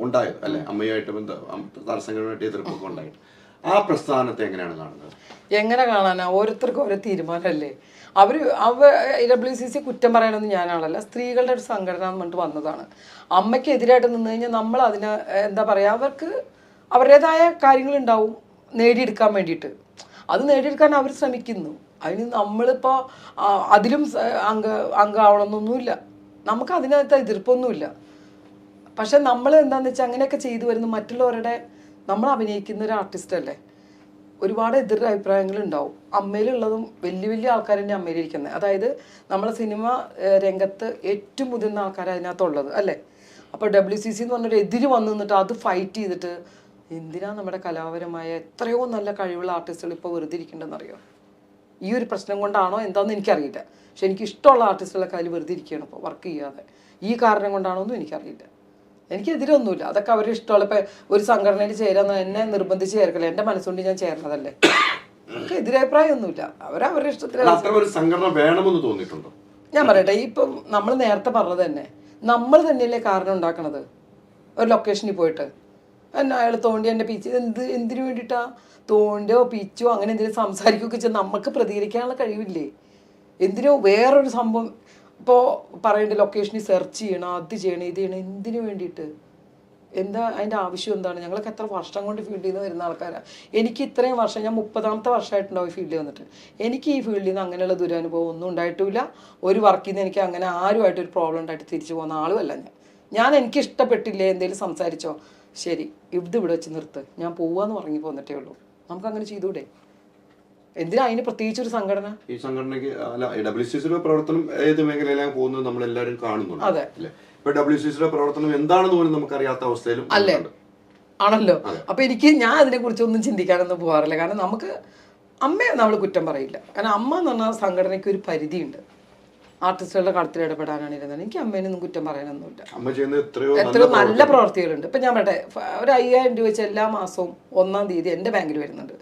ഉണ്ടായത് അല്ലെ. അമ്മയായിട്ട് തടസ്സങ്ങളുമായിട്ട് എതിർപ്പൊക്കെ ഉണ്ടായിട്ട് ആ പ്രസ്ഥാനത്തെ എങ്ങനെയാണ് കാണുന്നത്?
എങ്ങനെ കാണാനാ, ഓരോരുത്തർക്കും ഓരോ തീരുമാനമല്ലേ. WCC കുറ്റം പറയാനൊന്നും ഞാനാളല്ല, സ്ത്രീകളുടെ ഒരു സംഘടന എന്ന് പറഞ്ഞിട്ട് വന്നതാണ്. അമ്മയ്ക്ക് എതിരായിട്ട് നിന്ന് കഴിഞ്ഞാൽ നമ്മൾ അതിന് എന്താ പറയുക, അവർക്ക് അവരുടേതായ കാര്യങ്ങളുണ്ടാവും നേടിയെടുക്കാൻ വേണ്ടിയിട്ട്. അത് നേടിയെടുക്കാൻ അവർ ശ്രമിക്കുന്നു. അതിന് നമ്മളിപ്പോൾ അതിലും അംഗമാവണമെന്നൊന്നുമില്ല, നമുക്ക് അതിനകത്ത് എതിർപ്പൊന്നുമില്ല. പക്ഷെ നമ്മൾ എന്താണെന്ന് വെച്ചാൽ അങ്ങനെയൊക്കെ ചെയ്തു വരുന്ന മറ്റുള്ളവരുടെ, നമ്മൾ അഭിനയിക്കുന്ന ഒരു ആർട്ടിസ്റ്റ് അല്ലേ, ഒരുപാട് എതിർ അഭിപ്രായങ്ങളുണ്ടാവും. അമ്മയിലുള്ളതും വലിയ വലിയ ആൾക്കാർ തന്നെ അമ്മയിലിരിക്കുന്നത്. അതായത് നമ്മളെ സിനിമ രംഗത്ത് ഏറ്റവും മുതിർന്ന ആൾക്കാർ അതിനകത്തുള്ളത് അല്ലേ. അപ്പോൾ WCC എന്ന് പറഞ്ഞൊരു എതിര് വന്നു നിന്നിട്ട് അത് ഫൈറ്റ് ചെയ്തിട്ട് എന്തിനാ നമ്മുടെ കലാപരമായ എത്രയോ നല്ല കഴിവുള്ള ആർട്ടിസ്റ്റുകൾ ഇപ്പോൾ വെറുതെ ഇരിക്കേണ്ടതെന്നറിയോ? ഈ ഒരു പ്രശ്നം കൊണ്ടാണോ എന്താണെന്ന് എനിക്കറിയില്ല. പക്ഷെ എനിക്ക് ഇഷ്ടമുള്ള ആർട്ടിസ്റ്റുകളൊക്കെ അതിൽ വെറുതെ ഇരിക്കുകയാണ് ഇപ്പോൾ വർക്ക് ചെയ്യാതെ. ഈ കാരണം കൊണ്ടാണോ എന്നും എനിക്കറിയില്ല. എനിക്കെതിരൊന്നുമില്ല, അതൊക്കെ അവരുടെ ഇഷ്ടമുള്ള. ഇപ്പം ഒരു സംഘടനയിൽ ചേരാന്ന് എന്നെ നിർബന്ധിച്ച് ചേർക്കില്ല, എൻ്റെ മനസ്സുകൊണ്ട് ഞാൻ ചേർന്നതല്ലേ. നമുക്ക് എതിരഭിപ്രായമൊന്നുമില്ല, അവരവരുടെ ഇഷ്ടത്തിൽ.
സംഘടന വേണമെന്ന് തോന്നിയിട്ടുണ്ടോ?
ഞാൻ പറയട്ടെ, ഇപ്പം നമ്മൾ നേരത്തെ പറഞ്ഞത് തന്നെ, നമ്മൾ തന്നെയല്ലേ കാരണം ഉണ്ടാക്കണത്. ഒരു ലൊക്കേഷനിൽ പോയിട്ട് എന്നെ അയാൾ തോണ്ടി എൻ്റെ പിച്ച് എന്തിനു വേണ്ടിയിട്ടാ തോണ്ടോ പിച്ചോ അങ്ങനെ എന്തെങ്കിലും സംസാരിക്കുകയൊക്കെ ചെയ്ത് നമുക്ക് പ്രതികരിക്കാനുള്ള കഴിവില്ലേ? എന്തിനോ വേറൊരു സംഭവം ഇപ്പോൾ പറയേണ്ട ലൊക്കേഷനിൽ സെർച്ച് ചെയ്യണം, അത് ചെയ്യണം, ഇത് ചെയ്യണം, എന്തിനു വേണ്ടിയിട്ട്? എന്താ അതിൻ്റെ ആവശ്യം എന്താണ്? ഞങ്ങളൊക്കെ എത്ര വർഷം കൊണ്ട് ഫീൽഡിൽ നിന്ന് വരുന്ന ആൾക്കാരാണ്. എനിക്ക് ഇത്രയും വർഷം, ഞാൻ 30ാമത്തെ വർഷമായിട്ടുണ്ടാവും ഈ ഫീൽഡിൽ വന്നിട്ട്. എനിക്ക് ഈ ഫീൽഡിൽ നിന്ന് അങ്ങനെയുള്ള ദുരനുഭവം ഒന്നും ഉണ്ടായിട്ടില്ല. ഒരു വർക്കിൽ നിന്ന് എനിക്ക് അങ്ങനെ ആരുമായിട്ടൊരു പ്രോബ്ലം ഉണ്ടായിട്ട് തിരിച്ചു പോകുന്ന ആളുമല്ല ഞാൻ. എനിക്ക് ഇഷ്ടപ്പെട്ടില്ലേ എന്തെങ്കിലും സംസാരിച്ചോ, ശരി ഇവിടെ വെച്ച് നിർത്ത്, ഞാൻ പോവാന്ന് പറഞ്ഞു പോന്നിട്ടേ ഉള്ളൂ. നമുക്കങ്ങനെ ചെയ്തൂടെ? എന്തിനാ അതിന് പ്രത്യേകിച്ച് ഒരു സംഘടന?
ഈ സംഘടനയ്ക്ക് അല്ല, WCCയുടെ പ്രവർത്തനം ഏത് മേഖലയിലാണ് പോകുന്നത് നമ്മളെല്ലാവരും കാണുന്നുണ്ട്.
അതെ,
ഇപ്പൊ WCCയുടെ പ്രവർത്തനം എന്താണെന്ന് പോലും നമുക്കറിയാത്ത അവസ്ഥയിലും
അല്ലേ ആണല്ലോ. അപ്പൊ ഞാൻ അതിനെ കുറിച്ചൊന്നും ചിന്തിക്കാനൊന്നും പോകാറില്ല. കാരണം നമുക്ക് അമ്മയെ നമ്മൾ കുറ്റം പറയില്ല. കാരണം അമ്മ എന്ന് പറഞ്ഞാൽ സംഘടനയ്ക്ക് ഒരു പരിധിയുണ്ട്. ആർട്ടിസ്റ്റുകളുടെ കളത്തിൽ ഇടപെടാനാണ് ഇരുന്നത്. എനിക്ക് അമ്മേനൊന്നും കുറ്റം പറയാനൊന്നുമില്ല. എത്രയോ നല്ല പ്രവർത്തികളുണ്ട്. ഇപ്പം ഞാൻ പറയട്ടെ, ഒരു 5000 രൂപ വെച്ച് എല്ലാ മാസവും 1-ാം തീയതി എൻ്റെ ബാങ്കിൽ വരുന്നുണ്ട്.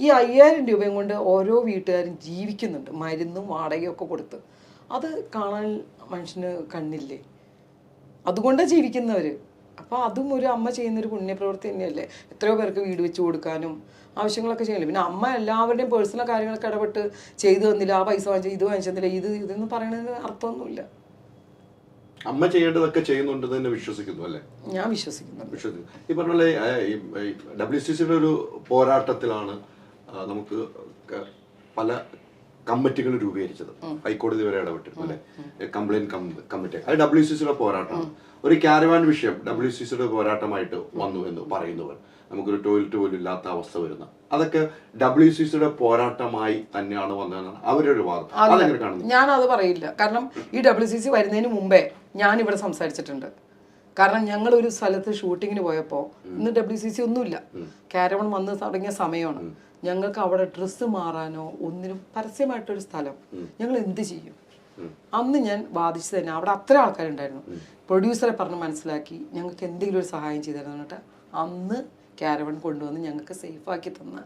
ഈ 5000 രൂപയും കൊണ്ട് ഓരോ വീട്ടുകാരും ജീവിക്കുന്നുണ്ട്, മരുന്നും വാടകയും ഒക്കെ കൊടുത്ത്. അത് കാണാൻ മനുഷ്യന് കണ്ണില്ലേ? അതുകൊണ്ടാണ് ജീവിക്കുന്നവർ. അപ്പോൾ അതും ഒരു അമ്മ ചെയ്യുന്നൊരു പുണ്യപ്രവൃത്തി തന്നെയല്ലേ. എത്രയോ പേർക്ക് വീട് വെച്ച് കൊടുക്കാനും ആവശ്യങ്ങളൊക്കെ ചെയ്യില്ല. പിന്നെ അമ്മ എല്ലാവരുടെയും പേഴ്സണൽ കാര്യങ്ങളൊക്കെ ഇടപെട്ട് ചെയ്തു തന്നില്ല, ആ പൈസ വാങ്ങിച്ചു, ഇത് വാങ്ങിച്ചെന്നില്ല, ഇതെന്ന് പറയുന്നതിന് അർത്ഥമൊന്നുമില്ല.
അമ്മ ചെയ്യേണ്ടതൊക്കെ ചെയ്യുന്നുണ്ടെന്ന് തന്നെ വിശ്വസിക്കുന്നു അല്ലേ?
ഞാൻ വിശ്വസിക്കുന്നു.
ഈ പറഞ്ഞ പോലെ WCCയുടെ ഒരു പോരാട്ടത്തിലാണ് നമുക്ക് പല കമ്മിറ്റികൾ രൂപീകരിച്ചത്. ഹൈക്കോടതി വരെ ഇടപെട്ടിരുന്നു അല്ലെ, കംപ്ലൈന്റ് കമ്മിറ്റി. അത് WCCയുടെ പോരാട്ടമാണ്. ഒരു കാരവാൻ വിഷയം WCCയുടെ പോരാട്ടമായിട്ട് വന്നു എന്ന് പറയുന്നവർ, നമുക്കൊരു ടോയ്ലറ്റ് പോലും ഇല്ലാത്ത അവസ്ഥ വരുന്ന, അതൊക്കെ WCCയുടെ പോരാട്ടമായി തന്നെയാണ് വന്നതെന്നാണ് അവരൊരു വാദം. അതെങ്ങനെ കാണുന്നു?
ഞാൻ അത് പറയില്ല. കാരണം ഈ WCC വരുന്നതിന് മുമ്പേ ഞാൻ ഇവിടെ സംസാരിച്ചിട്ടുണ്ട്. കാരണം ഞങ്ങൾ ഒരു സ്ഥലത്ത് ഷൂട്ടിങ്ങിന് പോയപ്പോൾ, ഇന്ന് WCC ഒന്നുമില്ല, കാരവൺ വന്ന് തുടങ്ങിയ സമയമാണ്. ഞങ്ങൾക്ക് അവിടെ ഡ്രസ്സ് മാറാനോ ഒന്നിനും പരസ്യമായിട്ടൊരു സ്ഥലം, ഞങ്ങൾ എന്ത് ചെയ്യും? അന്ന് ഞാൻ വാദിച്ചു തന്നെ. അവിടെ അത്ര ആൾക്കാരുണ്ടായിരുന്നു. പ്രൊഡ്യൂസറെ പറഞ്ഞ് മനസ്സിലാക്കി ഞങ്ങൾക്ക് എന്തെങ്കിലും ഒരു സഹായം ചെയ്തു തരുന്ന പറഞ്ഞിട്ട് അന്ന് കാരവൺ കൊണ്ടുവന്ന് ഞങ്ങൾക്ക് സേഫാക്കി തന്ന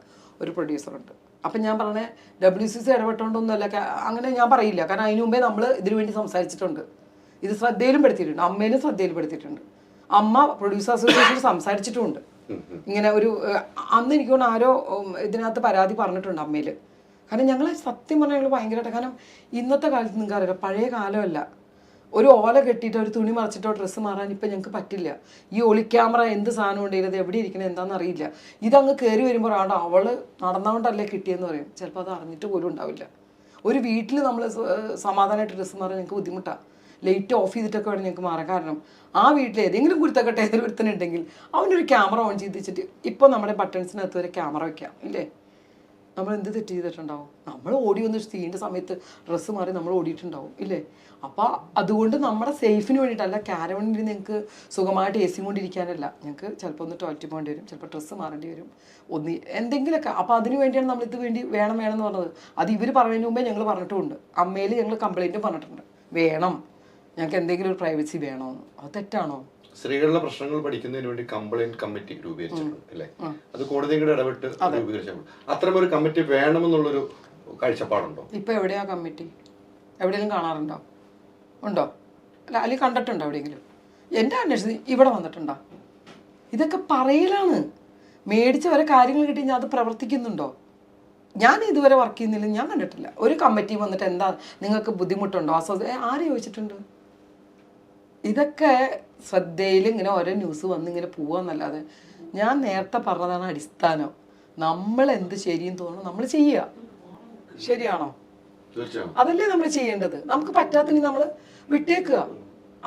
ഒരു പ്രൊഡ്യൂസറുണ്ട്. അപ്പം ഞാൻ പറഞ്ഞ WCC ഇടപെട്ടുകൊണ്ടൊന്നുമല്ല, അങ്ങനെ ഞാൻ പറയില്ല. കാരണം അതിന് മുമ്പേ നമ്മൾ ഇതിനു വേണ്ടി സംസാരിച്ചിട്ടുണ്ട്. ഇത് ശ്രദ്ധയിലും പെടുത്തിയിട്ടുണ്ട്, അമ്മേനും ശ്രദ്ധയിൽ പെടുത്തിയിട്ടുണ്ട്. അമ്മ പ്രൊഡ്യൂസർ അസോസിയേഷനിൽ സംസാരിച്ചിട്ടുമുണ്ട്. ഇങ്ങനെ ഒരു അന്ന് എനിക്ക് തോന്നുന്നു ആരോ ഇതിനകത്ത് പരാതി പറഞ്ഞിട്ടുണ്ട് അമ്മയിൽ. കാരണം ഞങ്ങൾ സത്യം പറഞ്ഞാൽ ഞങ്ങൾ ഭയങ്കരമായിട്ട്, കാരണം ഇന്നത്തെ കാലത്ത് നിങ്ങൾക്ക് അറിയില്ല, പഴയ കാലമല്ല. ഒരു ഓല കെട്ടിയിട്ടോ ഒരു തുണി മറച്ചിട്ടോ ഡ്രസ്സ് മാറാൻ ഇപ്പം ഞങ്ങൾക്ക് പറ്റില്ല. ഈ ഒളി ക്യാമറ എന്ത് സാധനം ഉണ്ടെങ്കിൽ എവിടെ ഇരിക്കണത് എന്താണെന്ന് അറിയില്ല. ഇതങ്ങ് കയറി വരുമ്പോൾ ആണ്ടോ അവൾ നടന്നുകൊണ്ടല്ലേ കിട്ടിയെന്ന് പറയും. ചിലപ്പോൾ അത് അറിഞ്ഞിട്ട് പോലും ഉണ്ടാവില്ല. ഒരു വീട്ടിൽ നമ്മൾ സമാധാനമായിട്ട് ഡ്രസ്സ് മാറാൻ ഞങ്ങൾക്ക് ബുദ്ധിമുട്ടാണ്. ലൈറ്റ് ഓഫ് ചെയ്തിട്ടൊക്കെ വേണം ഞങ്ങൾക്ക് മാറാം. കാരണം ആ വീട്ടിൽ ഏതെങ്കിലും കുരുത്തക്കട്ടെ ഏതൊരു ഒരുത്തനുണ്ടെങ്കിൽ അവനൊരു ക്യാമറ ഓൺ ചെയ്ത് വെച്ചിട്ട്, ഇപ്പോൾ നമ്മുടെ ബട്ടൺസിനകത്ത് വരെ ക്യാമറ വയ്ക്കാം ഇല്ലേ? നമ്മൾ എന്ത് തെറ്റ് ചെയ്തിട്ടുണ്ടാവും? നമ്മൾ ഓടി വന്ന് ചെയ്യേണ്ട സമയത്ത് ഡ്രസ്സ് മാറി നമ്മൾ ഓടിയിട്ടുണ്ടാവും ഇല്ലേ? അപ്പോൾ അതുകൊണ്ട് നമ്മുടെ സേഫിന് വേണ്ടിയിട്ടല്ല, കാരവണിൽ നിങ്ങൾക്ക് സുഖമായിട്ട് AC കൊണ്ടിരിക്കാനല്ല. ഞങ്ങൾക്ക് ചിലപ്പോൾ ഒന്ന് ടോയ്ലറ്റ് പോകേണ്ടി വരും, ചിലപ്പോൾ ഡ്രസ്സ് മാറേണ്ടി വരും, എന്തെങ്കിലുമൊക്കെ. അപ്പോൾ അതിന് വേണ്ടിയാണ് നമ്മളിത് വേണമെന്ന് പറഞ്ഞത്. അത് ഇവർ പറയുന്നതിന് മുമ്പേ ഞങ്ങൾ പറഞ്ഞിട്ടുമുണ്ട്. അമ്മയിൽ ഞങ്ങൾ കംപ്ലൈൻറ്റും പറഞ്ഞിട്ടുണ്ട്, വേണം ഞങ്ങൾക്ക് എന്തെങ്കിലും ഒരു പ്രൈവസി വേണമെന്ന്. അത് തെറ്റാണോ?
സ്ത്രീകളുടെ പ്രശ്നങ്ങൾ പഠിക്കുന്നതിന് വേണ്ടി കംപ്ലൈന്റ് കമ്മിറ്റി രൂപീകരിച്ചിട്ടുണ്ട് അല്ലേ? അത് കോടതിയുടെ ഇടപെട്ട് രൂപീകരിച്ചിട്ടുണ്ട്. അത്തരമൊരു കമ്മിറ്റി വേണമെന്നുള്ളൊരു കാഴ്ചപ്പാടുണ്ടോ?
ഇപ്പൊ എവിടെയാ കമ്മിറ്റി? എവിടെയെങ്കിലും കാണാറുണ്ടോ? ഉണ്ടോ? അല്ല, അല്ലെങ്കിൽ കണ്ടിട്ടുണ്ടോ എവിടെയെങ്കിലും? എൻ്റെ അന്വേഷണം ഇവിടെ വന്നിട്ടുണ്ടോ? ഇതൊക്കെ പറയലാണ്. മേടിച്ച വരെ കാര്യങ്ങൾ കിട്ടി ഞാൻ അത് പ്രവർത്തിക്കുന്നുണ്ടോ? ഞാൻ ഇതുവരെ വർക്ക് ചെയ്യുന്നില്ല, ഞാൻ കണ്ടിട്ടില്ല. ഒരു കമ്മിറ്റി വന്നിട്ട് എന്താ നിങ്ങൾക്ക് ബുദ്ധിമുട്ടുണ്ടോ, ആര് ചോദിച്ചിട്ടുണ്ട്? ഇതൊക്കെ ശ്രദ്ധയിൽ ഇങ്ങനെ ഓരോ ന്യൂസ് വന്ന് ഇങ്ങനെ പോവാന്നല്ലാതെ, ഞാൻ നേരത്തെ പറഞ്ഞതാണ് അടിസ്ഥാനം. നമ്മൾ എന്ത് ശരിയെന്ന് തോന്നുന്നു നമ്മൾ ചെയ്യുക. ശരിയാണോ? അതല്ലേ നമ്മൾ ചെയ്യേണ്ടത്. നമുക്ക് പറ്റാത്തതിന് നമ്മൾ വിട്ടേക്കുക.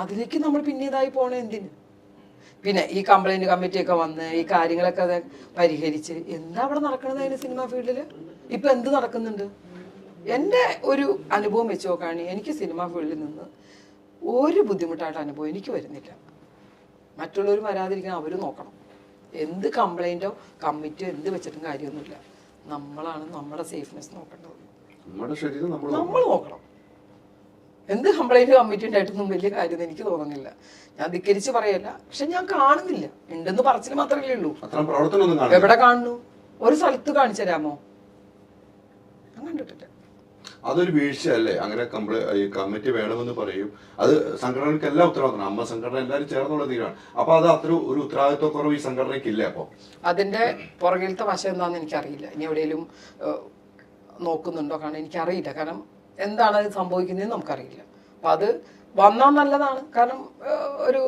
അതിലേക്ക് നമ്മൾ പിന്നെ ഇതായി പോണേ എന്തിന്? പിന്നെ ഈ കംപ്ലൈന്റ് കമ്മിറ്റിയൊക്കെ വന്ന് ഈ കാര്യങ്ങളൊക്കെ അത് പരിഹരിച്ച് എന്താ അവിടെ നടക്കുന്നത് അതിന് സിനിമാ ഫീൽഡിൽ ഇപ്പൊ എന്ത് നടക്കുന്നുണ്ട്? എൻ്റെ ഒരു അനുഭവം വെച്ച് നോക്കുകയാണെങ്കിൽ എനിക്ക് സിനിമാ ഫീൽഡിൽ നിന്ന് ഒരു ബുദ്ധിമുട്ടായിട്ട് അനുഭവം എനിക്ക് വരുന്നില്ല. മറ്റുള്ളവർ വരാതിരിക്കാൻ അവർ നോക്കണം. എന്ത് കംപ്ലൈൻറ്റോ കമ്മിറ്റിയോ എന്ത് വെച്ചിട്ടും കാര്യമൊന്നുമില്ല. നമ്മളാണ് നമ്മുടെ സേഫ്നെസ് നോക്കേണ്ടത്. നമ്മൾ നോക്കണം. എന്ത് കംപ്ലൈൻറ്റ് കമ്മിറ്റി ഉണ്ടായിട്ടൊന്നും വലിയ കാര്യം എനിക്ക് തോന്നുന്നില്ല. ഞാൻ ധിക്കരിച്ച് പറയല്ല, പക്ഷെ ഞാൻ കാണുന്നില്ല. ഉണ്ടെന്ന് പറച്ചിൽ മാത്രമല്ലേ ഉള്ളൂ. എവിടെ കാണുന്നു? ഒരു സ്ഥലത്ത് കാണിച്ചു തരാമോ? ഞാൻ കണ്ടിട്ടില്ല.
അതൊരു വീഴ്ചയല്ലേ? അങ്ങനെ കമ്മിറ്റി വേണമെന്ന് പറയും. അത് സംഘടനയ്ക്ക് എല്ലാം ഉത്തരവാദിത്തം. അമ്മ സംഘടന എല്ലാവരും ചേർന്നുള്ള തീരാണ്. അപ്പൊ അത് അത്ര ഒരു ഉത്തരവാദിത്വക്കുറവ് ഈ സംഘടനയ്ക്ക് ഇല്ല. അപ്പൊ അതിന്റെ
പുറകിലത്തെ വശം എന്താണെന്ന് എനിക്കറിയില്ല. ഇനി എവിടെയെങ്കിലും നോക്കുന്നുണ്ടോ കാണാൻ എനിക്കറിയില്ല. കാരണം എന്താണ് അത് സംഭവിക്കുന്നതെന്ന് നമുക്കറിയില്ല. അപ്പം അത് വന്നാൽ നല്ലതാണ്. കാരണം ഒരു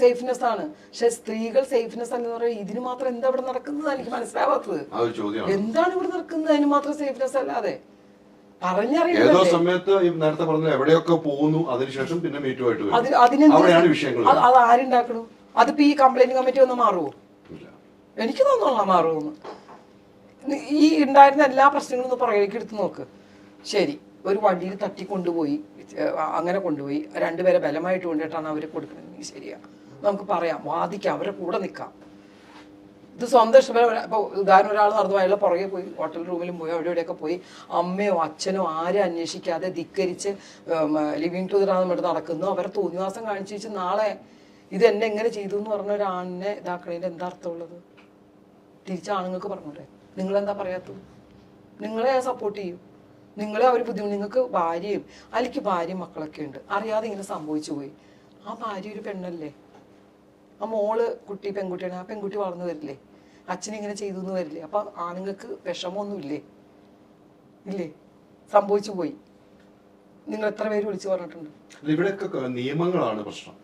സേഫ്നെസ് ആണ്. പക്ഷെ സ്ത്രീകൾ സേഫ്നെസ് അല്ലെന്ന് പറയുന്നത് ഇതിന് മാത്രം എന്താ ഇവിടെ നടക്കുന്നത് എനിക്ക് മനസ്സിലാവാത്തത്. എന്താണ് ഇവിടെ നടക്കുന്നത്? അതിന് മാത്രം സേഫ്നെസ് അല്ലാതെ
ഏതോ സമയത്ത് നേരത്തെ പറഞ്ഞ എവിടെയൊക്കെ പോകുന്നു, അതിനുശേഷം പിന്നെ മീറ്റുമായിട്ട്
അത് ആരുണ്ടാക്കണു? അതിപ്പോ ഈ കംപ്ലൈന്റ് കമ്മിറ്റി ഒന്ന് മാറുമോ? എനിക്ക് തോന്നുന്നു മാറുമെന്ന്. ഈ ഉണ്ടായിരുന്ന എല്ലാ പ്രശ്നങ്ങളും ഒന്ന് പുറകിലേക്ക് എടുത്ത് നോക്ക്. ശരി, ഒരു വണ്ടിയിൽ തട്ടിക്കൊണ്ടുപോയി, അങ്ങനെ കൊണ്ടുപോയി രണ്ടുപേരെ ബലമായിട്ട് കൊണ്ടിട്ടാണ് അവർ കൊടുക്കുന്നത്. ശരിയാ, നമുക്ക് പറയാം, വാദിക്കാം, അവരെ കൂടെ നിൽക്കാം. ഇത് സ്വന്തം ഇഷ്ടം. ഇപ്പോൾ ഉദാഹരണം ഒരാൾ നടന്നു അയാളുടെ പുറകെ പോയി ഹോട്ടൽ റൂമിലും പോയി അവിടെ ഇവിടെയൊക്കെ പോയി അമ്മയോ അച്ഛനോ ആരും അന്വേഷിക്കാതെ ധിക്കരിച്ച് ലിവിങ് ടുഗദർ നടക്കുന്നു. അവരെ തോന്നിവാസം കാണിച്ചു വെച്ച് നാളെ ഇത് എന്നെ എങ്ങനെ ചെയ്തു എന്ന് പറഞ്ഞ ഒരാണിനെ ഇതാക്കണതിൻ്റെ എന്താ അർത്ഥമുള്ളത്? തിരിച്ച് ആണുങ്ങൾക്ക് പറഞ്ഞൂടെ? നിങ്ങളെന്താ പറയാത്തത്? നിങ്ങളെ സപ്പോർട്ട് ചെയ്യും. നിങ്ങളെ അവർ ബുദ്ധിമുട്ട്. നിങ്ങൾക്ക് ഭാര്യയും അതിലേക്ക് ഭാര്യയും മക്കളൊക്കെ ഉണ്ട്. അറിയാതെ ഇങ്ങനെ സംഭവിച്ചു പോയി. ആ ഭാര്യ ഒരു പെണ്ണല്ലേ? ആ മോള് പെൺകുട്ടിയാണ്. ആ പെൺകുട്ടി വളർന്നു വരില്ലേ? അച്ഛനിങ്ങനെ ചെയ്തു എന്ന് വരില്ലേ? അപ്പൊ ആണുങ്ങൾക്ക് വിഷമമൊന്നും ഇല്ലേ? സംഭവിച്ചു പോയി. നിങ്ങൾ എത്ര പേര് വിളിച്ചു പറഞ്ഞിട്ടുണ്ട്?
ഇവിടെയൊക്കെ നിയമങ്ങളാണ് പ്രശ്നം.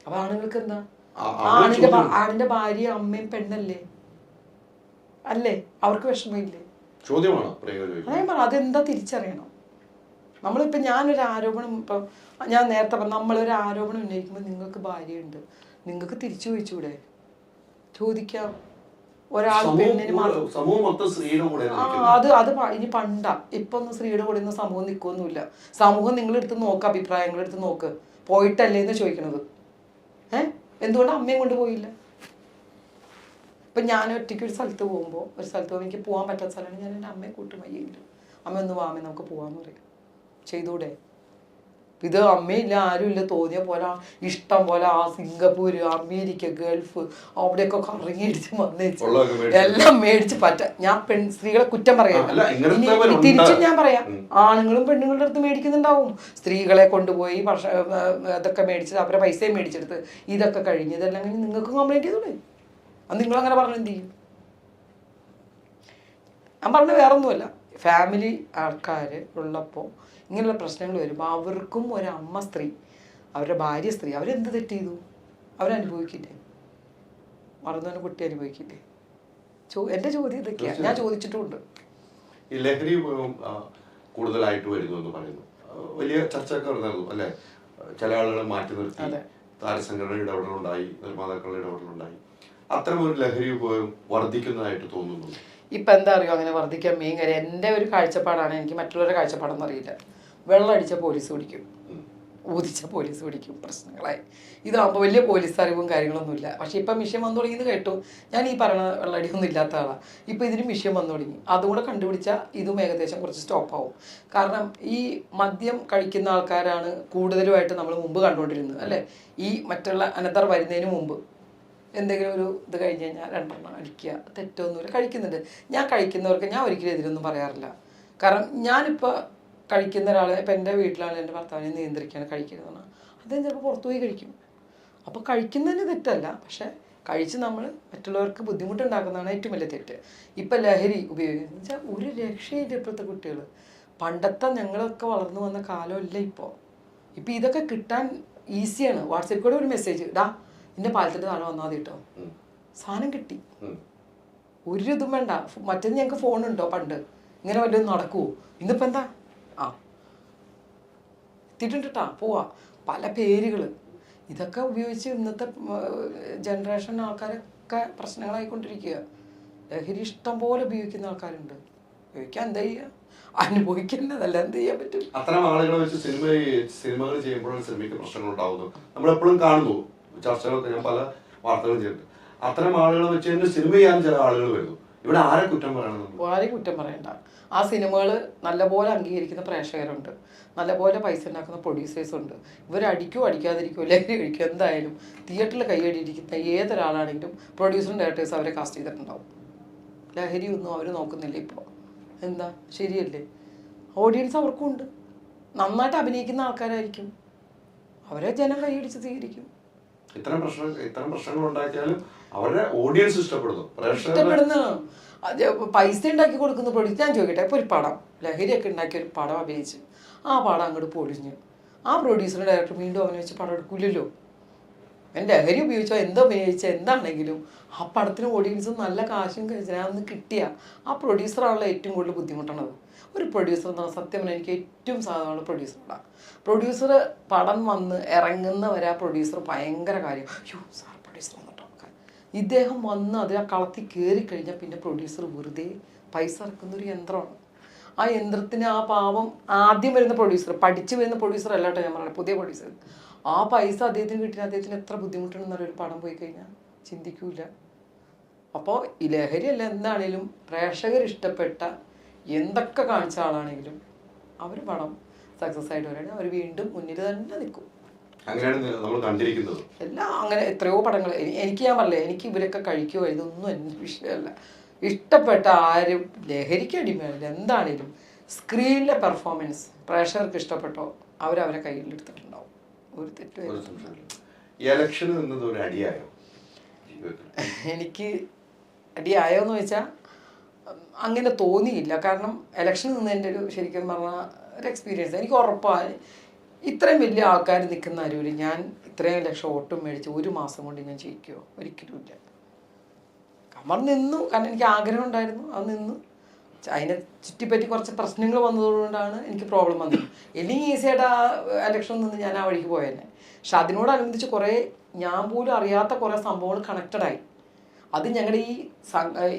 അപ്പൊ ആണുങ്ങൾക്ക് എന്താ? ആണിന്റെ ഭാര്യ അമ്മയും പെണ്ണല്ലേ? അല്ലേ? അവർക്ക് വിഷമമില്ലേ? അതെന്താ തിരിച്ചറിയണം. നമ്മളിപ്പോ ഞാനൊരു ആരോപണം, ഇപ്പൊ ഞാൻ നേരത്തെ പറഞ്ഞു, നമ്മളൊരു ആരോപണം ഉന്നയിക്കുമ്പോൾ നിങ്ങൾക്ക് ഭാര്യയുണ്ട്, നിങ്ങൾക്ക് തിരിച്ചു ചോദിച്ചൂടെ? ചോദിക്കാം. ഒരാൾ പെണ്ണിന് അത് ഇനി പണ്ടാ. ഇപ്പൊ ഒന്നും സ്ത്രീയുടെ കൂടെ ഒന്നും സമൂഹം നിൽക്കൊന്നുമില്ല. സമൂഹം നിങ്ങളെടുത്ത് നോക്ക്, അഭിപ്രായങ്ങളെടുത്ത് നോക്ക്. പോയിട്ടല്ലേന്ന് ചോദിക്കണത്. എന്തുകൊണ്ട് അമ്മയും കൊണ്ട് പോയില്ല? ഇപ്പം ഞാൻ ഒറ്റയ്ക്ക് ഒരു സ്ഥലത്ത് പോകുമ്പോൾ എനിക്ക് പോകാൻ പറ്റാത്ത സ്ഥലമാണ്. ഞാൻ എൻ്റെ അമ്മയെ കൂട്ടും. വയ്യെങ്കിലും അമ്മ ഒന്ന് വാമേ നമുക്ക് പോകാമെന്ന് പറയും. ചെയ്തൂടെ? ഇത് അമ്മയില്ല, ആരുമില്ല, തോന്നിയ പോലെ ഇഷ്ടം പോലെ ആ സിംഗപ്പൂർ, അമേരിക്ക, ഗൾഫ് അവിടെയൊക്കെ കറങ്ങി അടിച്ച് വന്നേച്ച് എല്ലാം മേടിച്ച് ഞാൻ സ്ത്രീകളെ കുറ്റം പറയാം. തിരിച്ചും ഞാൻ പറയാം, ആണുങ്ങളും പെണ്ണുങ്ങളുടെ അടുത്ത് മേടിക്കുന്നുണ്ടാവും. സ്ത്രീകളെ കൊണ്ടുപോയി അതൊക്കെ മേടിച്ചത്, അവരെ പൈസയും മേടിച്ചെടുത്ത് ഇതൊക്കെ കഴിഞ്ഞ് ഇതെല്ലാം കഴിഞ്ഞ് നിങ്ങൾക്ക് കംപ്ലൈൻറ്റ് ചെയ്തൂടെ? അത് നിങ്ങളങ്ങനെ പറഞ്ഞ എന്ത് ചെയ്യും? ഞാൻ പറഞ്ഞത് വേറെ ഒന്നുമല്ല. ഫാമിലി ആൾക്കാർ ഉള്ളപ്പോൾ ഇങ്ങനെയുള്ള പ്രശ്നങ്ങൾ വരുമ്പോൾ അവർക്കും ഒരമ്മ സ്ത്രീ, അവരുടെ ഭാര്യ സ്ത്രീ, അവരെന്ത് തെറ്റ് ചെയ്തു? അവരനുഭവിക്കില്ലേ? മറന്നവന് കുട്ടി അനുഭവിക്കില്ലേ? എൻ്റെ ചോദ്യം ഇതൊക്കെയാണ്. ഞാൻ ചോദിച്ചിട്ടുമുണ്ട്.
ഈ ലഹരി കൂടുതലായിട്ട് വരുന്നു എന്ന് പറയുന്നു. വലിയ ചർച്ചയൊക്കെ നടന്നു അല്ലേ? ചില ആളുകളെ മാറ്റി നിർത്തി താരസംഘടന ഇടപെടലുണ്ടായി, നിർമ്മാതാക്കളുടെ ഇടപെടലുണ്ടായി. അത്തരമൊരു ലഹരി ഉപയോഗം വർദ്ധിക്കുന്നതായിട്ട് തോന്നുന്നു.
ഇപ്പം എന്താ അറിയോ അങ്ങനെ വർദ്ധിക്കാൻ മെയിൻ കാര്യം? എൻ്റെ ഒരു കാഴ്ചപ്പാടാണ്, എനിക്ക് മറ്റുള്ളവരുടെ കാഴ്ചപ്പാടൊന്നും അറിയില്ല. വെള്ളം അടിച്ച പോലീസ് പിടിക്കും, ഊതിച്ച പോലീസ് പിടിക്കും, പ്രശ്നങ്ങളായി. ഇതാകുമ്പോൾ വലിയ പോലീസ് അറിവും കാര്യങ്ങളൊന്നുമില്ല. പക്ഷെ ഇപ്പം മിഷ്യൻ വന്നു തുടങ്ങിയെന്ന് കേട്ടു. ഞാൻ ഈ പറയണ വെള്ളടിയൊന്നും ഇല്ലാത്ത ആളാണ്. ഇപ്പം ഇതിന് മിഷ്യൻ വന്നു തുടങ്ങി. അതുകൂടെ കണ്ടുപിടിച്ചാൽ ഇതും ഏകദേശം കുറച്ച് സ്റ്റോപ്പാവും. കാരണം ഈ മദ്യം കഴിക്കുന്ന ആൾക്കാരാണ് കൂടുതലുമായിട്ട് നമ്മൾ മുമ്പ് കണ്ടുകൊണ്ടിരുന്നത് അല്ലേ? ഈ മറ്റുള്ള അനന്തർ വരുന്നതിന് മുമ്പ് എന്തെങ്കിലും ഒരു ഇത് കഴിഞ്ഞ് കഴിഞ്ഞാൽ രണ്ടെണ്ണം അടിക്കുക, തെറ്റൊന്നുമില്ല. കഴിക്കുന്നുണ്ട്. ഞാൻ കഴിക്കുന്നവർക്ക് ഞാൻ ഒരിക്കലും എതിരൊന്നും പറയാറില്ല. കാരണം ഞാനിപ്പോൾ കഴിക്കുന്ന ഒരാളെ, ഇപ്പം എൻ്റെ വീട്ടിലാണ് എൻ്റെ ഭർത്താവിനെ നിയന്ത്രിക്കുകയാണ് കഴിക്കുന്നതെന്ന്, അദ്ദേഹം ചിലപ്പോൾ പുറത്തു പോയി കഴിക്കും. അപ്പോൾ കഴിക്കുന്നതിന് തെറ്റല്ല, പക്ഷെ കഴിച്ച് നമ്മൾ മറ്റുള്ളവർക്ക് ബുദ്ധിമുട്ടുണ്ടാക്കുന്നതാണ് ഏറ്റവും വലിയ തെറ്റ്. ഇപ്പം ലഹരി ഉപയോഗിക്കുന്നത് വെച്ചാൽ ഒരു രക്ഷയില്ല ഇപ്പോഴത്തെ കുട്ടികൾ. പണ്ടത്തെ ഞങ്ങളൊക്കെ വളർന്നു വന്ന കാലമല്ല ഇപ്പോൾ. ഇപ്പം ഇതൊക്കെ കിട്ടാൻ ഈസിയാണ്. വാട്സാപ്പിൽ കൂടെ ഒരു മെസ്സേജ് ഇടാ, എൻ്റെ പാലത്തിൻ്റെ താഴെ വന്നാൽ മതി കേട്ടോ, സാധനം കിട്ടി. ഒരു ഇതും വേണ്ട. മറ്റേത് ഞങ്ങൾക്ക് ഫോണുണ്ടോ? പണ്ട് ഇങ്ങനെ വല്ലതും നടക്കുമോ? ഇന്നിപ്പോൾ എന്താ എത്തിയിട്ടുണ്ട് കേട്ടാ, പോവാ പല പേരുകൾ. ഇതൊക്കെ ഉപയോഗിച്ച് ഇന്നത്തെ ജനറേഷൻ ആൾക്കാരൊക്കെ പ്രശ്നങ്ങളായിക്കൊണ്ടിരിക്കുക. ലഹരി ഇഷ്ടം പോലെ ഉപയോഗിക്കുന്ന ആൾക്കാരുണ്ട്. ഉപയോഗിക്കാൻ എന്താ ചെയ്യുക? അനുഭവിക്കുന്നതല്ല, എന്ത് ചെയ്യാൻ പറ്റും?
അത്തരം ആളുകളെ വെച്ച് സിനിമകൾ ചെയ്യുമ്പോഴും സിനിമയ്ക്ക് പ്രശ്നങ്ങൾ ഉണ്ടാവുന്നു. നമ്മളെപ്പോഴും കാണുന്നു, ചർച്ചകളൊക്കെ ഞാൻ പല വാർത്തകളും ചെയ്തിട്ടുണ്ട്. അത്തരം ആളുകളെ വെച്ച് തന്നെ സിനിമ ചെയ്യാൻ ചില ആളുകൾ വരുന്നു. ഇവിടെ ആരെ കുറ്റം പറയണം?
ആരെയും കുറ്റം പറയണ്ട. ആ സിനിമകൾ നല്ലപോലെ അംഗീകരിക്കുന്ന പ്രേക്ഷകരുണ്ട്, നല്ലപോലെ പൈസ ഉണ്ടാക്കുന്ന പ്രൊഡ്യൂസേഴ്സ് ഉണ്ട്. ഇവരടിക്കോ അടിക്കാതിരിക്കോ ലഹരി കഴിക്കും, എന്തായാലും തിയേറ്ററിൽ കൈയടിയിരിക്കുന്ന ഏതൊരാളാണെങ്കിലും പ്രൊഡ്യൂസറും ഡയറക്ടേഴ്സും അവരെ കാസ്റ്റ് ചെയ്തിട്ടുണ്ടാവും. ലഹരി ഒന്നും അവർ നോക്കുന്നില്ല ഇപ്പോൾ. എന്താ ശരിയല്ലേ? ഓഡിയൻസ് അവർക്കും ഉണ്ട്. നന്നായിട്ട് അഭിനയിക്കുന്ന ആൾക്കാരായിരിക്കും, അവരെ ജനം കൈയടിച്ച് സ്വീകരിക്കും.
ഇത്തരം പ്രശ്നങ്ങൾ ഉണ്ടാക്കിയാലും അവരുടെ ഓഡിയൻസ് ഇഷ്ടപ്പെടുന്നു.
പൈസ ഉണ്ടാക്കി കൊടുക്കുന്ന പ്രൊഡ്യൂസ്. ഞാൻ ചോദിക്കട്ടെ, ഇപ്പോൾ ഒരു പടം ലഹരിയൊക്കെ ഉണ്ടാക്കിയ ഒരു പടം അഭിനയിച്ച് ആ പടം അങ്ങോട്ട് പൊളിഞ്ഞു, ആ പ്രൊഡ്യൂസറും ഡയറക്ടർ വീണ്ടും അവനെ വെച്ച് പടം എടുക്കില്ലല്ലോ. ലഹരി ഉപയോഗിച്ചോ എന്തോ ഉപയോഗിച്ചോ എന്താണെങ്കിലും ആ പടത്തിന് ഓഡിയൻസും നല്ല കാശും കഴിച്ചാൽ കിട്ടിയ ആ പ്രൊഡ്യൂസറാണല്ലോ ഏറ്റവും കൂടുതൽ ബുദ്ധിമുട്ടണത്. ഒരു പ്രൊഡ്യൂസർ എന്ന് പറഞ്ഞാൽ സത്യം പറഞ്ഞാൽ എനിക്ക് ഏറ്റവും സാധാരണ പ്രൊഡ്യൂസറാണ്. പ്രൊഡ്യൂസർ പടം വന്ന് ഇറങ്ങുന്നവരെ ആ പ്രൊഡ്യൂസർ ഭയങ്കര കാര്യം, അയ്യോ സാർ പ്രൊഡ്യൂസർ വന്നിട്ടോ. ഇദ്ദേഹം വന്ന് അതിൽ ആ കളത്തിൽ കയറി കഴിഞ്ഞാൽ പിന്നെ പ്രൊഡ്യൂസർ വെറുതെ പൈസ ഇറക്കുന്നൊരു യന്ത്രമാണ്. ആ യന്ത്രത്തിന് ആ പാവം ആദ്യം വരുന്ന പ്രൊഡ്യൂസർ, പഠിച്ചു വരുന്ന പ്രൊഡ്യൂസർ അല്ലാട്ടോ ഞാൻ പറയുന്നത്, പുതിയ പ്രൊഡ്യൂസർ, ആ പൈസ അദ്ദേഹത്തിന് കിട്ടിയ അദ്ദേഹത്തിന് എത്ര ബുദ്ധിമുട്ടുണ്ടെന്ന് ഒരു പടം പോയി കഴിഞ്ഞാൽ ചിന്തിക്കൂല. അപ്പോൾ ഈ ലഹരിയല്ല എന്താണേലും പ്രേക്ഷകർ ഇഷ്ടപ്പെട്ട എന്തൊക്കെ കാണിച്ച ആളാണെങ്കിലും അവർ പടം സക്സസ് ആയിട്ട് വരികയാണെങ്കിൽ അവർ വീണ്ടും മുന്നിൽ തന്നെ നിൽക്കും.
അങ്ങനെയാണ് നമ്മൾ കണ്ടിരിക്കുന്നത്.
എല്ലാം അങ്ങനെ എത്രയോ പടങ്ങൾ എനിക്ക് ഞാൻ പറഞ്ഞില്ലേ, എനിക്ക് ഇവരൊക്കെ കഴിക്കുമോ ഇതൊന്നും എൻ്റെ വിഷയമല്ല. ഇഷ്ടപ്പെട്ട ആരും ലഹരിക്ക് അടിമയല്ല, എന്താണേലും സ്ക്രീനിലെ പെർഫോമൻസ് പ്രേക്ഷകർക്ക് ഇഷ്ടപ്പെട്ടോ അവരവരെ കയ്യിലെടുത്തിട്ടുണ്ടാവും. ഒരു തെറ്റും. എനിക്ക് അടിയായോന്ന് ചോദിച്ചാൽ അങ്ങനെ തോന്നിയില്ല. കാരണം ഇലക്ഷന് നിന്നതിൻ്റെ ഒരു ശരിക്കും പറഞ്ഞാൽ ഒരു എക്സ്പീരിയൻസ് എനിക്ക് ഉറപ്പാണ്. ഇത്രയും വലിയ ആൾക്കാർ നിൽക്കുന്ന അരൂര് ഞാൻ ഇത്രയും ലക്ഷം വോട്ടും മേടിച്ച് ഒരു മാസം കൊണ്ട് ഞാൻ ജയിക്കുമോ? ഒരിക്കലും ഇല്ല. കമർ നിന്നു, കാരണം എനിക്ക് ആഗ്രഹം ഉണ്ടായിരുന്നു, അത് നിന്നു. അതിനെ ചുറ്റിപ്പറ്റി കുറച്ച് പ്രശ്നങ്ങൾ വന്നതുകൊണ്ടാണ് എനിക്ക് പ്രോബ്ലം വന്നത്. അല്ലെങ്കിൽ ഈസിയായിട്ട് ആ ഇലക്ഷൻ നിന്ന് ഞാൻ ആ വഴിക്ക് പോയേനെ. പക്ഷെ അതിനോടനുബന്ധിച്ച് കുറേ ഞാൻ പോലും അറിയാത്ത കുറേ സംഭവങ്ങൾ കണക്റ്റഡായി. അത് ഞങ്ങളുടെ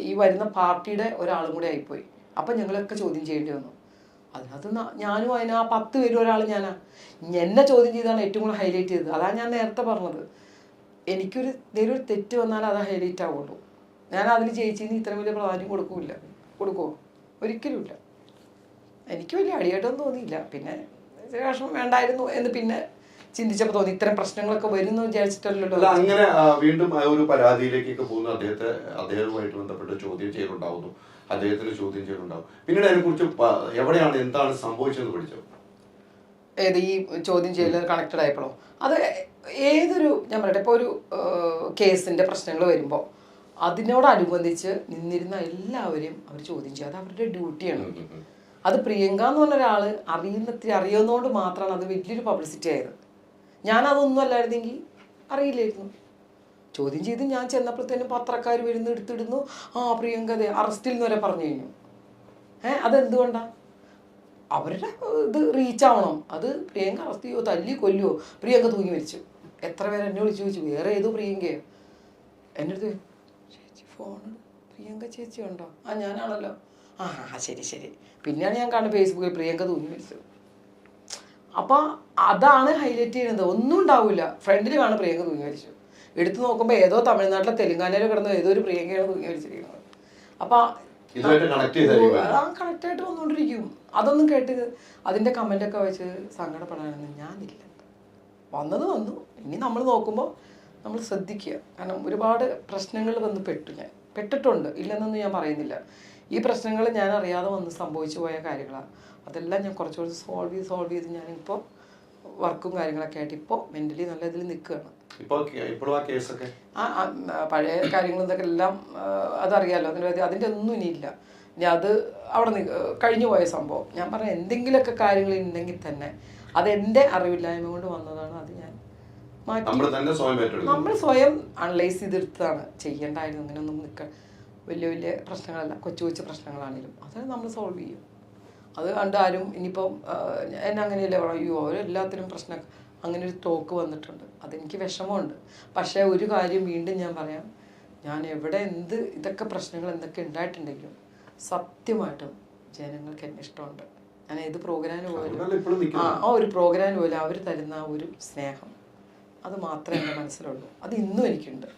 ഈ വരുന്ന പാർട്ടിയുടെ ഒരാളും കൂടെ ആയിപ്പോയി. അപ്പം ഞങ്ങളൊക്കെ ചോദ്യം ചെയ്യേണ്ടി വന്നു. അതിനകത്ത് ഞാനും അതിന് ആ 10 പേരും ഒരാൾ എന്നെ ചോദ്യം ചെയ്താണ് ഏറ്റവും കൂടുതൽ ഹൈലൈറ്റ് ചെയ്തത്. അതാണ് ഞാൻ നേരത്തെ പറഞ്ഞത്, എന്തെങ്കിലും ഒരു തെറ്റ് വന്നാൽ അത് ഹൈലൈറ്റ് ആവുള്ളൂ. ഞാൻ അതിൽ ജയിച്ചതിന് ഇത്ര വലിയ പ്രാധാന്യം കൊടുക്കുമോ? ഒരിക്കലും ഇല്ല. എനിക്ക് വലിയ അടിയായിട്ടൊന്നും തോന്നിയില്ല. പിന്നെ ശേഷം വേണ്ടായിരുന്നു എന്ന് പിന്നെ ചിന്തിച്ചപ്പോൾ തോന്നി, ഇത്തരം പ്രശ്നങ്ങളൊക്കെ വരുന്നു വിചാരിച്ചിട്ടല്ലോ.
അങ്ങനെ വീണ്ടും ഒരു പരാതിയിലേക്കൊക്കെ പോകുന്നു. അദ്ദേഹവുമായിട്ട് ബന്ധപ്പെട്ട് ചോദ്യം ചെയ്യലുണ്ടാവുന്നു, അദ്ദേഹത്തിന് ചോദ്യം ചെയ്യലുണ്ടാവും. പിന്നീട് അതിനെക്കുറിച്ച് എവിടെയാണ് എന്താണ് സംഭവിച്ചതെന്ന് പഠിച്ചോ?
ഏത് ഈ ചോദ്യം ചെയ്യൽ കണക്റ്റഡ് ആയപ്പോഴോ? അത് ഏതൊരു ഞാൻ പറയട്ടെ, ഇപ്പോൾ ഒരു കേസിൻ്റെ പ്രശ്നങ്ങൾ വരുമ്പോൾ അതിനോടനുബന്ധിച്ച് നിന്നിരുന്ന എല്ലാവരെയും അവർ ചോദ്യം ചെയ്യുക. അത് അവരുടെ ഡ്യൂട്ടിയാണ്. അത് പ്രിയങ്ക എന്ന് പറഞ്ഞ ഒരാൾ അറിയുന്നതുകൊണ്ട് മാത്രമാണ് അത് വലിയൊരു പബ്ലിസിറ്റി ആയത്. ഞാനതൊന്നും അല്ലായിരുന്നെങ്കിൽ അറിയില്ലായിരുന്നു. ചോദ്യം ചെയ്ത് ഞാൻ ചെന്നപ്പോഴത്തേനും പത്രക്കാർ വരുന്നു, എടുത്തിടുന്നു, പ്രിയങ്ക അതെ അറസ്റ്റിൽ നിന്ന് വരെ പറഞ്ഞു കഴിഞ്ഞു. അതെന്തുകൊണ്ടാണ്? അവരുടെ ഇത് റീച്ച് ആവണം. അത് പ്രിയങ്ക അറസ്റ്റ് ചെയ്യുമോ, തല്ലി കൊല്ലുമോ, പ്രിയങ്ക തൂങ്ങി മരിച്ചു. എത്ര പേര് എന്നെ വിളിച്ച് ചോദിച്ചു, വേറെ ഏതോ പ്രിയങ്കയോ? എൻ്റെ അടുത്ത് ചേച്ചി ഫോണ് പ്രിയങ്ക ചേച്ചി ഉണ്ടോ? ഞാനാണല്ലോ. ശരി. പിന്നെയാണ് ഞാൻ കാണുന്നത് ഫേസ്ബുക്കിൽ പ്രിയങ്ക തൂങ്ങി മരിച്ചത്. അപ്പോൾ അതാണ് ഹൈലൈറ്റ് ചെയ്യുന്നത്. ഒന്നും ഉണ്ടാവില്ല, ഫ്രണ്ടിൽ കാണും പ്രിയങ്ക തൂങ്ങി മരിച്ചു. എടുത്തു നോക്കുമ്പോൾ ഏതോ തമിഴ്നാട്ടിലെ തെലുങ്കാനയിൽ കിടന്ന ഏതോ ഒരു പ്രിയങ്കയാണ് തൂങ്ങി മരിച്ചിരിക്കുന്നത്. അപ്പോൾ കണക്റ്റായിട്ട് വന്നുകൊണ്ടിരിക്കും. അതൊന്നും കേട്ട് അതിൻ്റെ കമൻ്റൊക്കെ വെച്ച് സങ്കടപ്പെടാനൊന്നും ഞാനില്ല. വന്നത് വന്നു. ഇനി നമ്മൾ നോക്കുമ്പോൾ നമ്മൾ ശ്രദ്ധിക്കുക. കാരണം ഒരുപാട് പ്രശ്നങ്ങൾ വന്ന് പെട്ടിട്ടുണ്ട്, ഇല്ലെന്നൊന്നും ഞാൻ പറയുന്നില്ല. ഈ പ്രശ്നങ്ങൾ ഞാൻ അറിയാതെ വന്ന് സംഭവിച്ചു പോയ കാര്യങ്ങളാണ്. അതെല്ലാം ഞാൻ കുറച്ചുകൂടി സോൾവ് ചെയ്ത് ഞാനിപ്പോൾ വർക്കും കാര്യങ്ങളൊക്കെ ആയിട്ട് ഇപ്പോൾ മെൻ്റലി നല്ല ഇതിൽ നിൽക്കുകയാണ്. പഴയ കാര്യങ്ങളും ഇതൊക്കെ എല്ലാം അതറിയാമല്ലോ. അതിൻ്റെ ഒന്നും ഇനിയില്ല. ഇനി അത് അവിടെ കഴിഞ്ഞു പോയ സംഭവം. ഞാൻ പറഞ്ഞ എന്തെങ്കിലുമൊക്കെ കാര്യങ്ങൾ ഉണ്ടെങ്കിൽ തന്നെ അതെൻ്റെ അറിവില്ലായ്മ കൊണ്ട് വന്നതാണ്. അത് ഞാൻ മാറ്റി നമ്മൾ സ്വയം അനലൈസ് ചെയ്തെടുത്തതാണ്. ചെയ്യേണ്ടായിരുന്നു, അങ്ങനെയൊന്നും വലിയ വലിയ പ്രശ്നങ്ങളല്ല, കൊച്ചു കൊച്ചു പ്രശ്നങ്ങളാണെങ്കിലും അത് നമ്മൾ സോൾവ് ചെയ്യും. അത് കണ്ട് ആരും ഇനിയിപ്പം എന്നെ അങ്ങനെയല്ലേ അയ്യോ അവരെല്ലാത്തിനും പ്രശ്നം, അങ്ങനെ ഒരു ടോക്ക് വന്നിട്ടുണ്ട്. അതെനിക്ക് വിഷമമുണ്ട്. പക്ഷേ ഒരു കാര്യം വീണ്ടും ഞാൻ പറയാം, ഞാൻ എവിടെ ഇതൊക്കെ പ്രശ്നങ്ങൾ എന്തൊക്കെ ഉണ്ടായിട്ടുണ്ടെങ്കിലും സത്യമായിട്ടും ജനങ്ങൾക്ക് എന്നെ ഇഷ്ടമുണ്ട്. ഞാൻ ഏത് പ്രോഗ്രാമിന് പോലും ആ ഒരു പ്രോഗ്രാമിന് പോലും അവർ തരുന്ന ഒരു സ്നേഹം, അത് മാത്രമേ എൻ്റെ മനസ്സിലുള്ളൂ. അത് ഇന്നും എനിക്കുണ്ട്.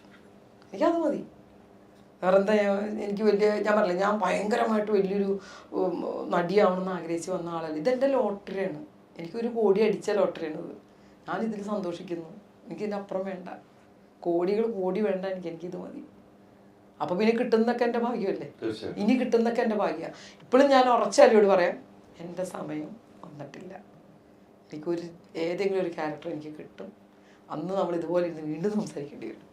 എനിക്കത് മതി. വേറെ എന്താ, എനിക്ക് ഞാൻ പറഞ്ഞില്ല, ഞാൻ ഭയങ്കരമായിട്ട് വലിയൊരു നടിയാവണമെന്ന് ആഗ്രഹിച്ച് വന്ന ആളല്ല. ഇതെൻ്റെ ലോട്ടറിയാണ്. എനിക്കൊരു കോടി അടിച്ച ലോട്ടറിയാണിത്. ഞാനിതിൽ സന്തോഷിക്കുന്നു. എനിക്കിതിൻ്റെ അപ്പുറം വേണ്ട, കോടി വേണ്ട, എനിക്കിത് മതി. അപ്പോൾ പിന്നെ കിട്ടുന്നതൊക്കെ എൻ്റെ ഭാഗ്യമല്ലേ. ഇനി കിട്ടുന്നതൊക്കെ എൻ്റെ ഭാഗ്യമാണ്. ഇപ്പോഴും ഞാൻ ഉറച്ചാലിയോട് പറയാം, എൻ്റെ സമയം വന്നിട്ടില്ല. എനിക്കൊരു ഏതെങ്കിലും ഒരു ക്യാരക്ടർ എനിക്ക് കിട്ടും, അന്ന് നമ്മൾ ഇതുപോലെ ഇരുന്ന് വീണ്ടും സംസാരിക്കേണ്ടി വരും.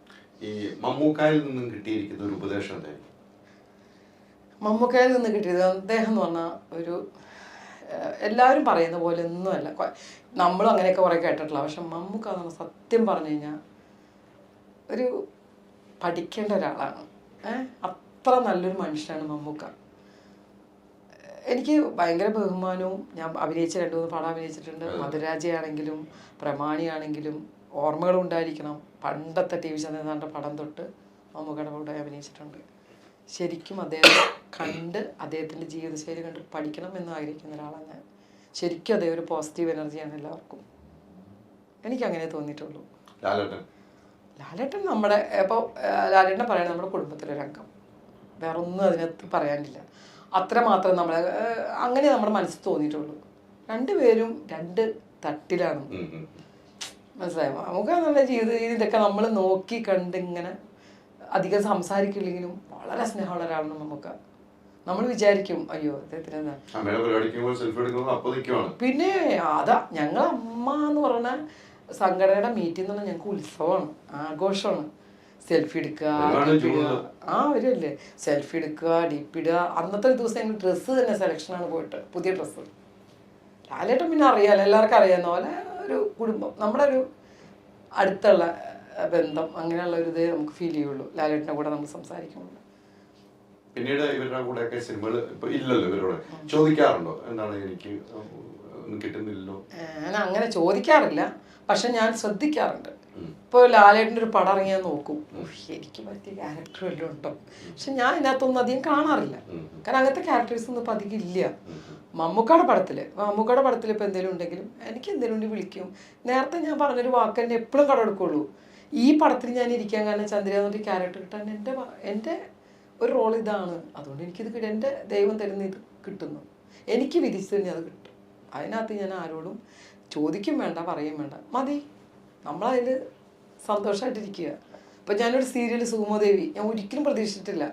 ഈ മമ്മൂക്കായിൽ നിന്നും കിട്ടിയിരിക്കുന്ന ഒരു ഉപദേശം എന്തായിരിക്കും?
മമ്മൂക്കായിൽ നിന്ന് കിട്ടിയത്, അദ്ദേഹം എന്ന് പറഞ്ഞാൽ ഒരു എല്ലാവരും പറയുന്ന പോലെ ഒന്നുമല്ല, നമ്മളും അങ്ങനെയൊക്കെ കുറേ കേട്ടിട്ടില്ല. പക്ഷെ മമ്മൂക്ക എന്ന് പറഞ്ഞാൽ സത്യം പറഞ്ഞു കഴിഞ്ഞാൽ ഒരു പഠിക്കേണ്ട ഒരാളാണ്. അത്ര നല്ലൊരു മനുഷ്യനാണ് മമ്മൂക്ക. എനിക്ക് ഭയങ്കര ബഹുമാനവും, ഞാൻ അഭിനയിച്ച 2-3 പടം അഭിനയിച്ചിട്ടുണ്ട്. മധുരാജയാണെങ്കിലും പ്രമാണിയാണെങ്കിലും ഓർമ്മകൾ ഉണ്ടായിരിക്കണം. പണ്ടത്തെ TV ചന്ദ്രനാഥൻ്റെ പടം തൊട്ട് മമ്മൂക്കയുടെ കൂടെ അഭിനയിച്ചിട്ടുണ്ട്. ശരിക്കും അദ്ദേഹത്തെ കണ്ട് അദ്ദേഹത്തിൻ്റെ ജീവിതശൈലി കണ്ട് പഠിക്കണം എന്ന് ആഗ്രഹിക്കുന്ന ഒരാളാണ് ഞാൻ. ശരിക്കും അതേ ഒരു പോസിറ്റീവ് എനർജിയാണ് എല്ലാവർക്കും. എനിക്കങ്ങനെ തോന്നിയിട്ടുള്ളൂ. ലാലേട്ടൻ നമ്മുടെ ഇപ്പോൾ ലാലേട്ടനെ പറയുന്നത് നമ്മുടെ കുടുംബത്തിലൊരു അംഗം, വേറെ ഒന്നും അതിനകത്ത് പറയാനില്ല. അത്ര മാത്രം അങ്ങനെ നമ്മുടെ മനസ്സിൽ തോന്നിയിട്ടുള്ളൂ. രണ്ടുപേരും 2 തട്ടിലാണ്. മനസ്സിലായോ? നമുക്ക് നല്ല ജീവിത രീതി ഇതൊക്കെ നമ്മൾ നോക്കി കണ്ട് ഇങ്ങനെ അധികം സംസാരിക്കില്ലെങ്കിലും വളരെ സ്നേഹമുള്ള ഒരാളാണ് നമുക്ക്. നമ്മൾ വിചാരിക്കും അയ്യോ അദ്ദേഹത്തിന് പിന്നെ അതാ ഞങ്ങൾ അമ്മ എന്ന് പറഞ്ഞ സംഘടനയുടെ മീറ്റിംഗ് എന്ന് പറഞ്ഞാൽ ഞങ്ങൾക്ക് ഉത്സവമാണ്, ആഘോഷമാണ്. സെൽഫി എടുക്കുക, വരുമല്ലേ, സെൽഫി എടുക്കുക, ഡിപ്പ് ഇടുക. അന്നത്തെ ദിവസം ഞങ്ങൾ ഡ്രസ്സ് തന്നെ സെലക്ഷനാണ് പോയിട്ട്, പുതിയ ഡ്രസ്സ്. ലാലേട്ടൻ പിന്നെ അറിയാലോ, എല്ലാവർക്കും അറിയാവുന്ന പോലെ ഒരു കുടുംബം, നമ്മുടെ ഒരു അടുത്തുള്ള ബന്ധം, അങ്ങനെയുള്ള ഒരു ഇതേ നമുക്ക് ഫീൽ ചെയ്യുള്ളൂ ലാലേട്ടൻ്റെ കൂടെ നമ്മൾ സംസാരിക്കുമ്പോൾ.
പിന്നീട് ഇവരുടെ കൂടെയൊക്കെ സിനിമകൾ ഇപ്പൊ ഇല്ലല്ലോ, ഇവരോട് ചോദിക്കാറുണ്ടോ എന്താണ് എനിക്ക് കിട്ടുന്നില്ലല്ലോ?
ഞാൻ അങ്ങനെ ചോദിക്കാറില്ല, പക്ഷെ ഞാൻ ശ്രദ്ധിക്കാറുണ്ട്. ഇപ്പോൾ ലാലേട്ടൻ്റെ ഒരു പടം ഇറങ്ങിയാൽ നോക്കും, എനിക്ക് പറ്റിയ ക്യാരക്ടർ വല്ലതും ഉണ്ടോ. പക്ഷെ ഞാൻ ഇതിനകത്തൊന്നും അധികം കാണാറില്ല, കാരണം അങ്ങനത്തെ ക്യാരക്ടേഴ്സ് ഒന്നും ഇപ്പം അധികം ഇല്ല. മമ്മൂക്കയുടെ പടത്തിൽ ഇപ്പോൾ എന്തെങ്കിലും ഉണ്ടെങ്കിലും എനിക്ക് എന്തെങ്കിലും ഉണ്ടെങ്കിൽ വിളിക്കും. നേരത്തെ ഞാൻ പറഞ്ഞൊരു വാക്ക് തന്നെ എപ്പോഴും കടമെടുക്കുള്ളൂ. ഈ പടത്തിൽ ഞാൻ ഇരിക്കാൻ കാരണം ചന്ദ്ര എന്നൊരു ക്യാരക്ടർ കിട്ടാൻ എൻ്റെ ഒരു റോൾ ഇതാണ്. അതുകൊണ്ട് എനിക്കിത് എൻ്റെ ദൈവം തരുന്ന ഇത് കിട്ടുന്നു, എനിക്ക് വിധിച്ചു തന്നെ അത് കിട്ടും. അതിനകത്ത് ഞാൻ ആരോടും ചോദിക്കും വേണ്ട, പറയും വേണ്ട, മതി. നമ്മളതിൽ സന്തോഷമായിട്ടിരിക്കുക. ഇപ്പം ഞാനൊരു സീരിയൽ സുഗമോദേവി ഞാൻ ഒരിക്കലും പ്രതീക്ഷിച്ചിട്ടില്ല.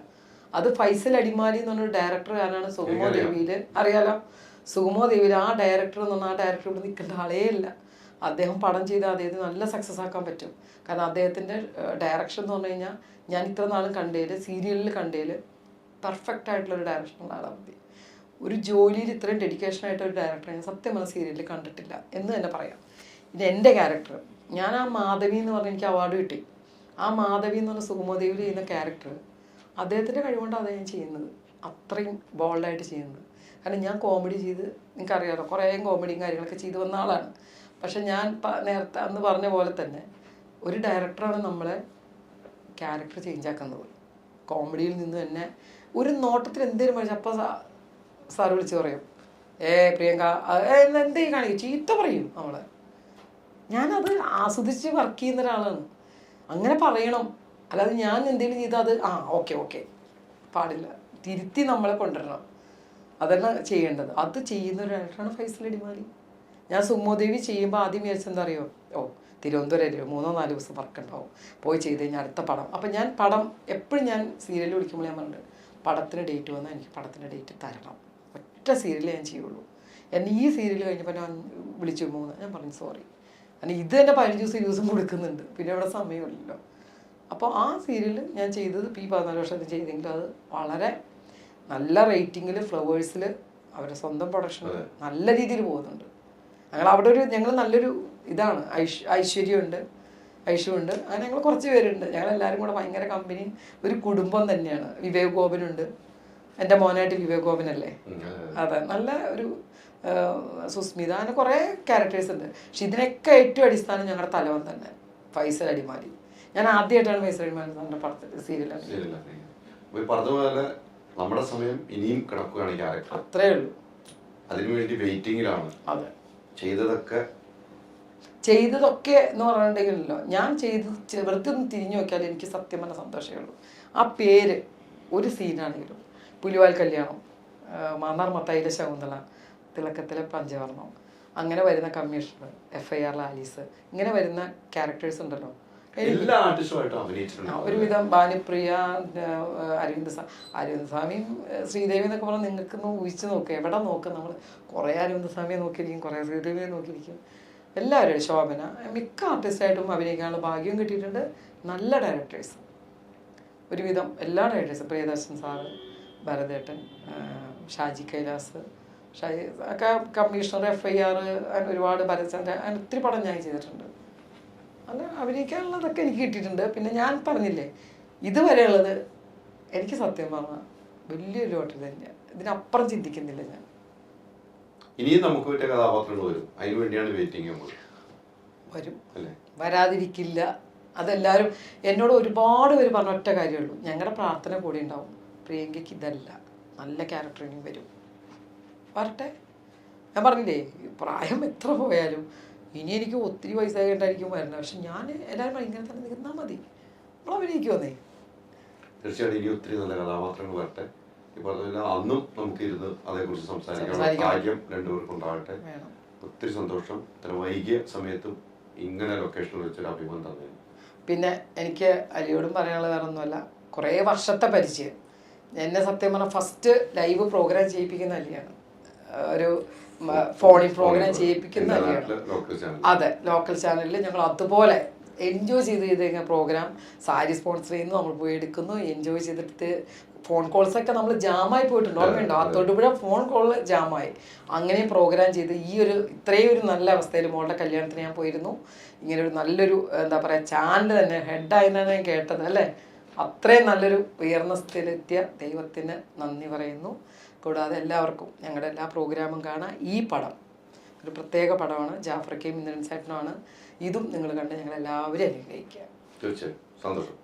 അത് ഫൈസൽ അടിമാലി എന്ന് പറഞ്ഞൊരു ഡയറക്ടർ ഞാനാണ് സുഗമോദേവിയിൽ, അറിയാലോ. സുഗമോദേവിയിൽ ആ ഡയറക്ടർ എന്ന് പറഞ്ഞാൽ ആ ഡയറക്ടർ ഇവിടെ നിൽക്കേണ്ട ആളേ ഇല്ല. അദ്ദേഹം പടം ചെയ്ത് അദ്ദേഹത്തിന് നല്ല സക്സസ് ആക്കാൻ പറ്റും. കാരണം അദ്ദേഹത്തിൻ്റെ ഡയറക്ഷൻ എന്ന് പറഞ്ഞു കഴിഞ്ഞാൽ ഞാൻ ഇത്ര നാളും സീരിയലിൽ കണ്ടതിൽ പെർഫെക്റ്റ് ആയിട്ടുള്ളൊരു ഡയറക്ഷനുള്ള ആളാണ് മതി. ഒരു ജോലിയിൽ ഇത്രയും ഡെഡിക്കേഷനായിട്ടൊരു ഡയറക്ടറെ ഞാൻ സത്യം പറഞ്ഞ സീരിയലിൽ കണ്ടിട്ടില്ല എന്ന് തന്നെ പറയാം. ഇത് എൻ്റെ ക്യാരക്ടർ, ഞാൻ ആ മാധവി എന്ന് പറഞ്ഞ് എനിക്ക് അവാർഡ് കിട്ടി. ആ മാധവി എന്ന് പറഞ്ഞ സുഗമോദേവിയിൽ ചെയ്യുന്ന ക്യാരക്ടർ അദ്ദേഹത്തിൻ്റെ കഴിവുകൊണ്ടാണ് അത് ഞാൻ ചെയ്യുന്നത്, അത്രയും ബോൾഡായിട്ട് ചെയ്യുന്നത്. കാരണം ഞാൻ കോമഡി ചെയ്ത്, നിങ്ങൾക്കറിയാമല്ലോ, കുറേ കോമഡിയും കാര്യങ്ങളൊക്കെ ചെയ്ത് വന്ന ആളാണ്. പക്ഷെ ഞാൻ നേരത്തെ അന്ന് പറഞ്ഞ പോലെ തന്നെ ഒരു ഡയറക്ടറാണ് നമ്മളെ ക്യാരക്ടർ ചേഞ്ച് ആക്കുന്നത്. കോമഡിയിൽ നിന്ന് തന്നെ ഒരു നോട്ടത്തിൽ എന്തെങ്കിലും പഠിച്ചു അപ്പോൾ സാറ് വിളിച്ച് പറയും, പ്രിയങ്ക എന്തേ കാണിക്കും, ചീത്ത പറയും നമ്മളെ. ഞാനത് ആസ്വദിച്ച് വർക്ക് ചെയ്യുന്ന ഒരാളാണ്, അങ്ങനെ പറയണം. അല്ലാതെ ഞാൻ എന്തെങ്കിലും ചെയ്താൽ അത് ഓക്കെ പാടില്ല, തിരുത്തി നമ്മളെ കൊണ്ടുവരണം. അതന്നെ ചെയ്യേണ്ടത്. അത് ചെയ്യുന്ന ഒരു ഡയറക്ടറാണ് ഫൈസൽ അടിമാലി. ഞാൻ സുഗമോദേവി ചെയ്യുമ്പോൾ ആദ്യം വിചാരിച്ചെന്താ അറിയോ, തിരുവനന്തപുരം 3-4 ദിവസം വർക്ക് ഉണ്ടാവും, പോയി ചെയ്ത് കഴിഞ്ഞാൽ അടുത്ത പടം. അപ്പം ഞാൻ പടം എപ്പോഴും ഞാൻ സീരിയൽ വിളിക്കുമ്പോൾ ഞാൻ പറഞ്ഞിട്ട് പടത്തിന് ഡേറ്റ് വന്നാൽ എനിക്ക് പടത്തിൻ്റെ ഡേറ്റ് തരണം, ഒറ്റ സീരിയലേ ഞാൻ ചെയ്യുള്ളൂ. എന്നെ ഈ സീരിയൽ കഴിഞ്ഞപ്പോൾ ഞാൻ വിളിച്ചു 3, ഞാൻ പറഞ്ഞു സോറി, കാരണം ഇത് തന്നെ 15 ദിവസം കൊടുക്കുന്നുണ്ട്, പിന്നെ അവിടെ സമയമില്ലല്ലോ. അപ്പോൾ ആ സീരിയൽ ഞാൻ ചെയ്തത് ഈ 14 വർഷത്തിൽ ചെയ്തെങ്കിൽ അത് വളരെ നല്ല റേറ്റിങ്ങിൽ ഫ്ലവേഴ്സിൽ അവരുടെ സ്വന്തം പ്രൊഡക്ഷനിൽ നല്ല രീതിയിൽ പോകുന്നുണ്ട്. ഞങ്ങൾ നല്ലൊരു ഇതാണ്, ഐശ്വര്യമുണ്ട്, ഐഷു ഉണ്ട്, അങ്ങനെ ഞങ്ങൾ കുറച്ച് പേരുണ്ട്. ഞങ്ങൾ എല്ലാവരും കൂടെ ഭയങ്കര കമ്പനി, ഒരു കുടുംബം തന്നെയാണ്. വിവേക് ഗോപനുണ്ട്, എൻ്റെ മോനായിട്ട് വിവേക് ഗോപനല്ലേ, അതെ, നല്ല ഒരു സുസ്മിത, അങ്ങനെ കുറേ ക്യാരക്ടേഴ്സ് ഉണ്ട്. പക്ഷെ ഇതിനൊക്കെ ഏറ്റവും അടിസ്ഥാനം ഞങ്ങളുടെ തലവൻ തന്നെ, ഫൈസൽ അടിമാലി. ഞാൻ ആദ്യമായിട്ടാണ് ഫൈസൽ അടിമാലി നമ്മുടെ പടത്തിൽ സീരിയലാണ്.
പറഞ്ഞതുപോലെ നമ്മുടെ സമയം ഇനിയും കിടക്കുകയാണ് ഈ ക്യാരക്ടർ,
അത്രേ ഉള്ളൂ.
അതിനുവേണ്ടി വെയിറ്റിംഗിലാണ്.
അതെ,
ചെയ്തതൊക്കെ
എന്ന് പറഞ്ഞിട്ടുണ്ടെങ്കിലല്ലോ, ഞാൻ വെറുതെ ഒന്ന് തിരിഞ്ഞു നോക്കിയാൽ എനിക്ക് സത്യം പറഞ്ഞ സന്തോഷമേ ഉള്ളൂ. ആ പേര് ഒരു സീനാണെങ്കിലും, പുലിവാൽ കല്യാണം, മാന്നാർ മത്തായിലെ ശകുന്തള, തിളക്കത്തിലെ പഞ്ചവർണ്ണം, അങ്ങനെ വരുന്ന കമ്മീഷണർ, FIR ആലീസ്, ഇങ്ങനെ വരുന്ന ക്യാരക്ടേഴ്സ് ഉണ്ടല്ലോ,
എല്ലാ ആർട്ടിസ്റ്റുമായിട്ടും അഭിനയിച്ചിട്ടുണ്ട്.
ഒരുവിധം ഭാനുപ്രിയ, അരവിന്ദ് സ്വാമിയും ശ്രീദേവി എന്നൊക്കെ പറഞ്ഞാൽ നിങ്ങൾക്ക് ഊഹിച്ച് നോക്കുക, എവിടെ നോക്കുക, നമ്മൾ കുറേ അരവിന്ദ് സ്വാമിയെ നോക്കിയിരിക്കും, കുറേ ശ്രീദേവിയെ നോക്കിയിരിക്കും, എല്ലാവരും, ശോഭന, മിക്ക ആർട്ടിസ്റ്റായിട്ടും അഭിനയിക്കാനുള്ള ഭാഗ്യം കിട്ടിയിട്ടുണ്ട്. നല്ല ഡയറക്ടേഴ്സ്, ഒരുവിധം എല്ലാ ഡയറക്ടേഴ്സും, പ്രിയദർശൻ സാറ്, ഭരതേട്ടൻ, ഷാജി കൈലാസ്, ഒക്കെ കമ്മീഷണർ, FIR, അങ്ങനെ ഒരുപാട്, ഭരതചന്ദ്രൻ, അങ്ങനെ ഒത്തിരി പടം ഞാൻ ചെയ്തിട്ടുണ്ട്. അല്ല, അഭിനയിക്കാനുള്ളതൊക്കെ എനിക്ക് കിട്ടിയിട്ടുണ്ട്. പിന്നെ ഞാൻ പറഞ്ഞില്ലേ, ഇതുവരെയുള്ളത് എനിക്ക് സത്യം പറഞ്ഞാൽ വലിയൊരു ലോട്ടറി തന്നെയാണ്. ഇതിനപ്പുറം ചിന്തിക്കുന്നില്ല ഞാൻ.
ഇനിയും നമുക്ക് പറ്റിയ കഥാപാത്രങ്ങൾ വരും, അതിനു വേണ്ടിയാണ് വെയിറ്റിംഗ്.
വരും, വരാതിരിക്കില്ല. അതെല്ലാവരും എന്നോട് ഒരുപാട് പേര് പറഞ്ഞ ഒറ്റ കാര്യമുള്ളൂ, ഞങ്ങളുടെ പ്രാർത്ഥന കൂടി ഉണ്ടാവും, പ്രിയങ്കയ്ക്ക് ഇതല്ല, നല്ല ക്യാരക്ടറിങ് വരും, വരട്ടെ. ഞാൻ പറഞ്ഞില്ലേ, പ്രായം എത്ര പോയാലും ഇനി എനിക്ക് ഒത്തിരി വയസ്സായിട്ടായിരിക്കും വരുന്നത്. പക്ഷെ ഞാൻ എല്ലാവരും ഇങ്ങനെ തന്നെ നിന്നാൽ മതി, നമ്മൾ അഭിനയിക്കുമെന്നേ.
തീർച്ചയായിട്ടും ഇനി ഒത്തിരി നല്ല കഥാപാത്രങ്ങൾ വരട്ടെ. ഈ പറഞ്ഞ അന്നും നമുക്ക് ഇരുന്ന് അതേക്കുറിച്ച് സംസാരിക്കാൻ ഭാഗ്യം രണ്ടുപേർക്കും ഉണ്ടാകട്ടെ. ഒത്തിരി സന്തോഷം. ഇത്ര വൈകിയ സമയത്തും ഇങ്ങനെ ലൊക്കേഷനിൽ വെച്ചൊരു അഭിമാനം തന്നെ.
പിന്നെ എനിക്ക് അലിയോടും പറയാനുള്ളത് വേറെ ഒന്നുമല്ല, കുറേ വർഷത്തെ പരിചയം. എന്നെ സത്യം പറഞ്ഞാൽ ഫസ്റ്റ് ലൈവ് പ്രോഗ്രാം ചെയ്യിപ്പിക്കുന്ന അലിയാണ്, ഒരു ഫോണിൽ പ്രോഗ്രാം ചെയ്യിപ്പിക്കുന്ന അലിയാണ്. അതെ, ലോക്കൽ ചാനലിൽ ഞങ്ങൾ അതുപോലെ എൻജോയ് ചെയ്ത് പ്രോഗ്രാം സാരി സ്പോൺസർ ചെയ്യുന്നു, നമ്മൾ പോയി എടുക്കുന്നു, എൻജോയ് ചെയ്തിട്ട് ഫോൺ കോൾസൊക്കെ നമ്മൾ ജാമായി പോയിട്ടുണ്ട്, ഓർമ്മയുണ്ടോ? ആ തൊടുപുഴ ഫോൺ കോൾ ജാമായി. അങ്ങനെ പ്രോഗ്രാം ചെയ്ത് ഇത്രയും ഒരു നല്ല അവസ്ഥയിൽ മോളുടെ കല്യാണത്തിന് ഞാൻ പോയിരുന്നു. ഇങ്ങനെ ഒരു നല്ലൊരു എന്താ പറയുക ചാനൽ തന്നെ ഹെഡായെന്നാണ് ഞാൻ കേട്ടത്, അല്ലേ? അത്രയും നല്ലൊരു ഉയർന്ന സ്ഥലത്തെത്തിയ ദൈവത്തിന് നന്ദി പറയുന്നു. കൂടാതെ എല്ലാവർക്കും ഞങ്ങളുടെ എല്ലാ പ്രോഗ്രാമും കാണാം. ഈ പടം ഒരു പ്രത്യേക പടമാണ്, ജാഫർക്കയും ഇന്ദ്രൻ സേട്ടനുമാണ്. ഇതും നിങ്ങൾ കണ്ട് ഞങ്ങളെല്ലാവരും അനുഗ്രഹിക്കുക.
തീർച്ചയായും സന്തോഷം.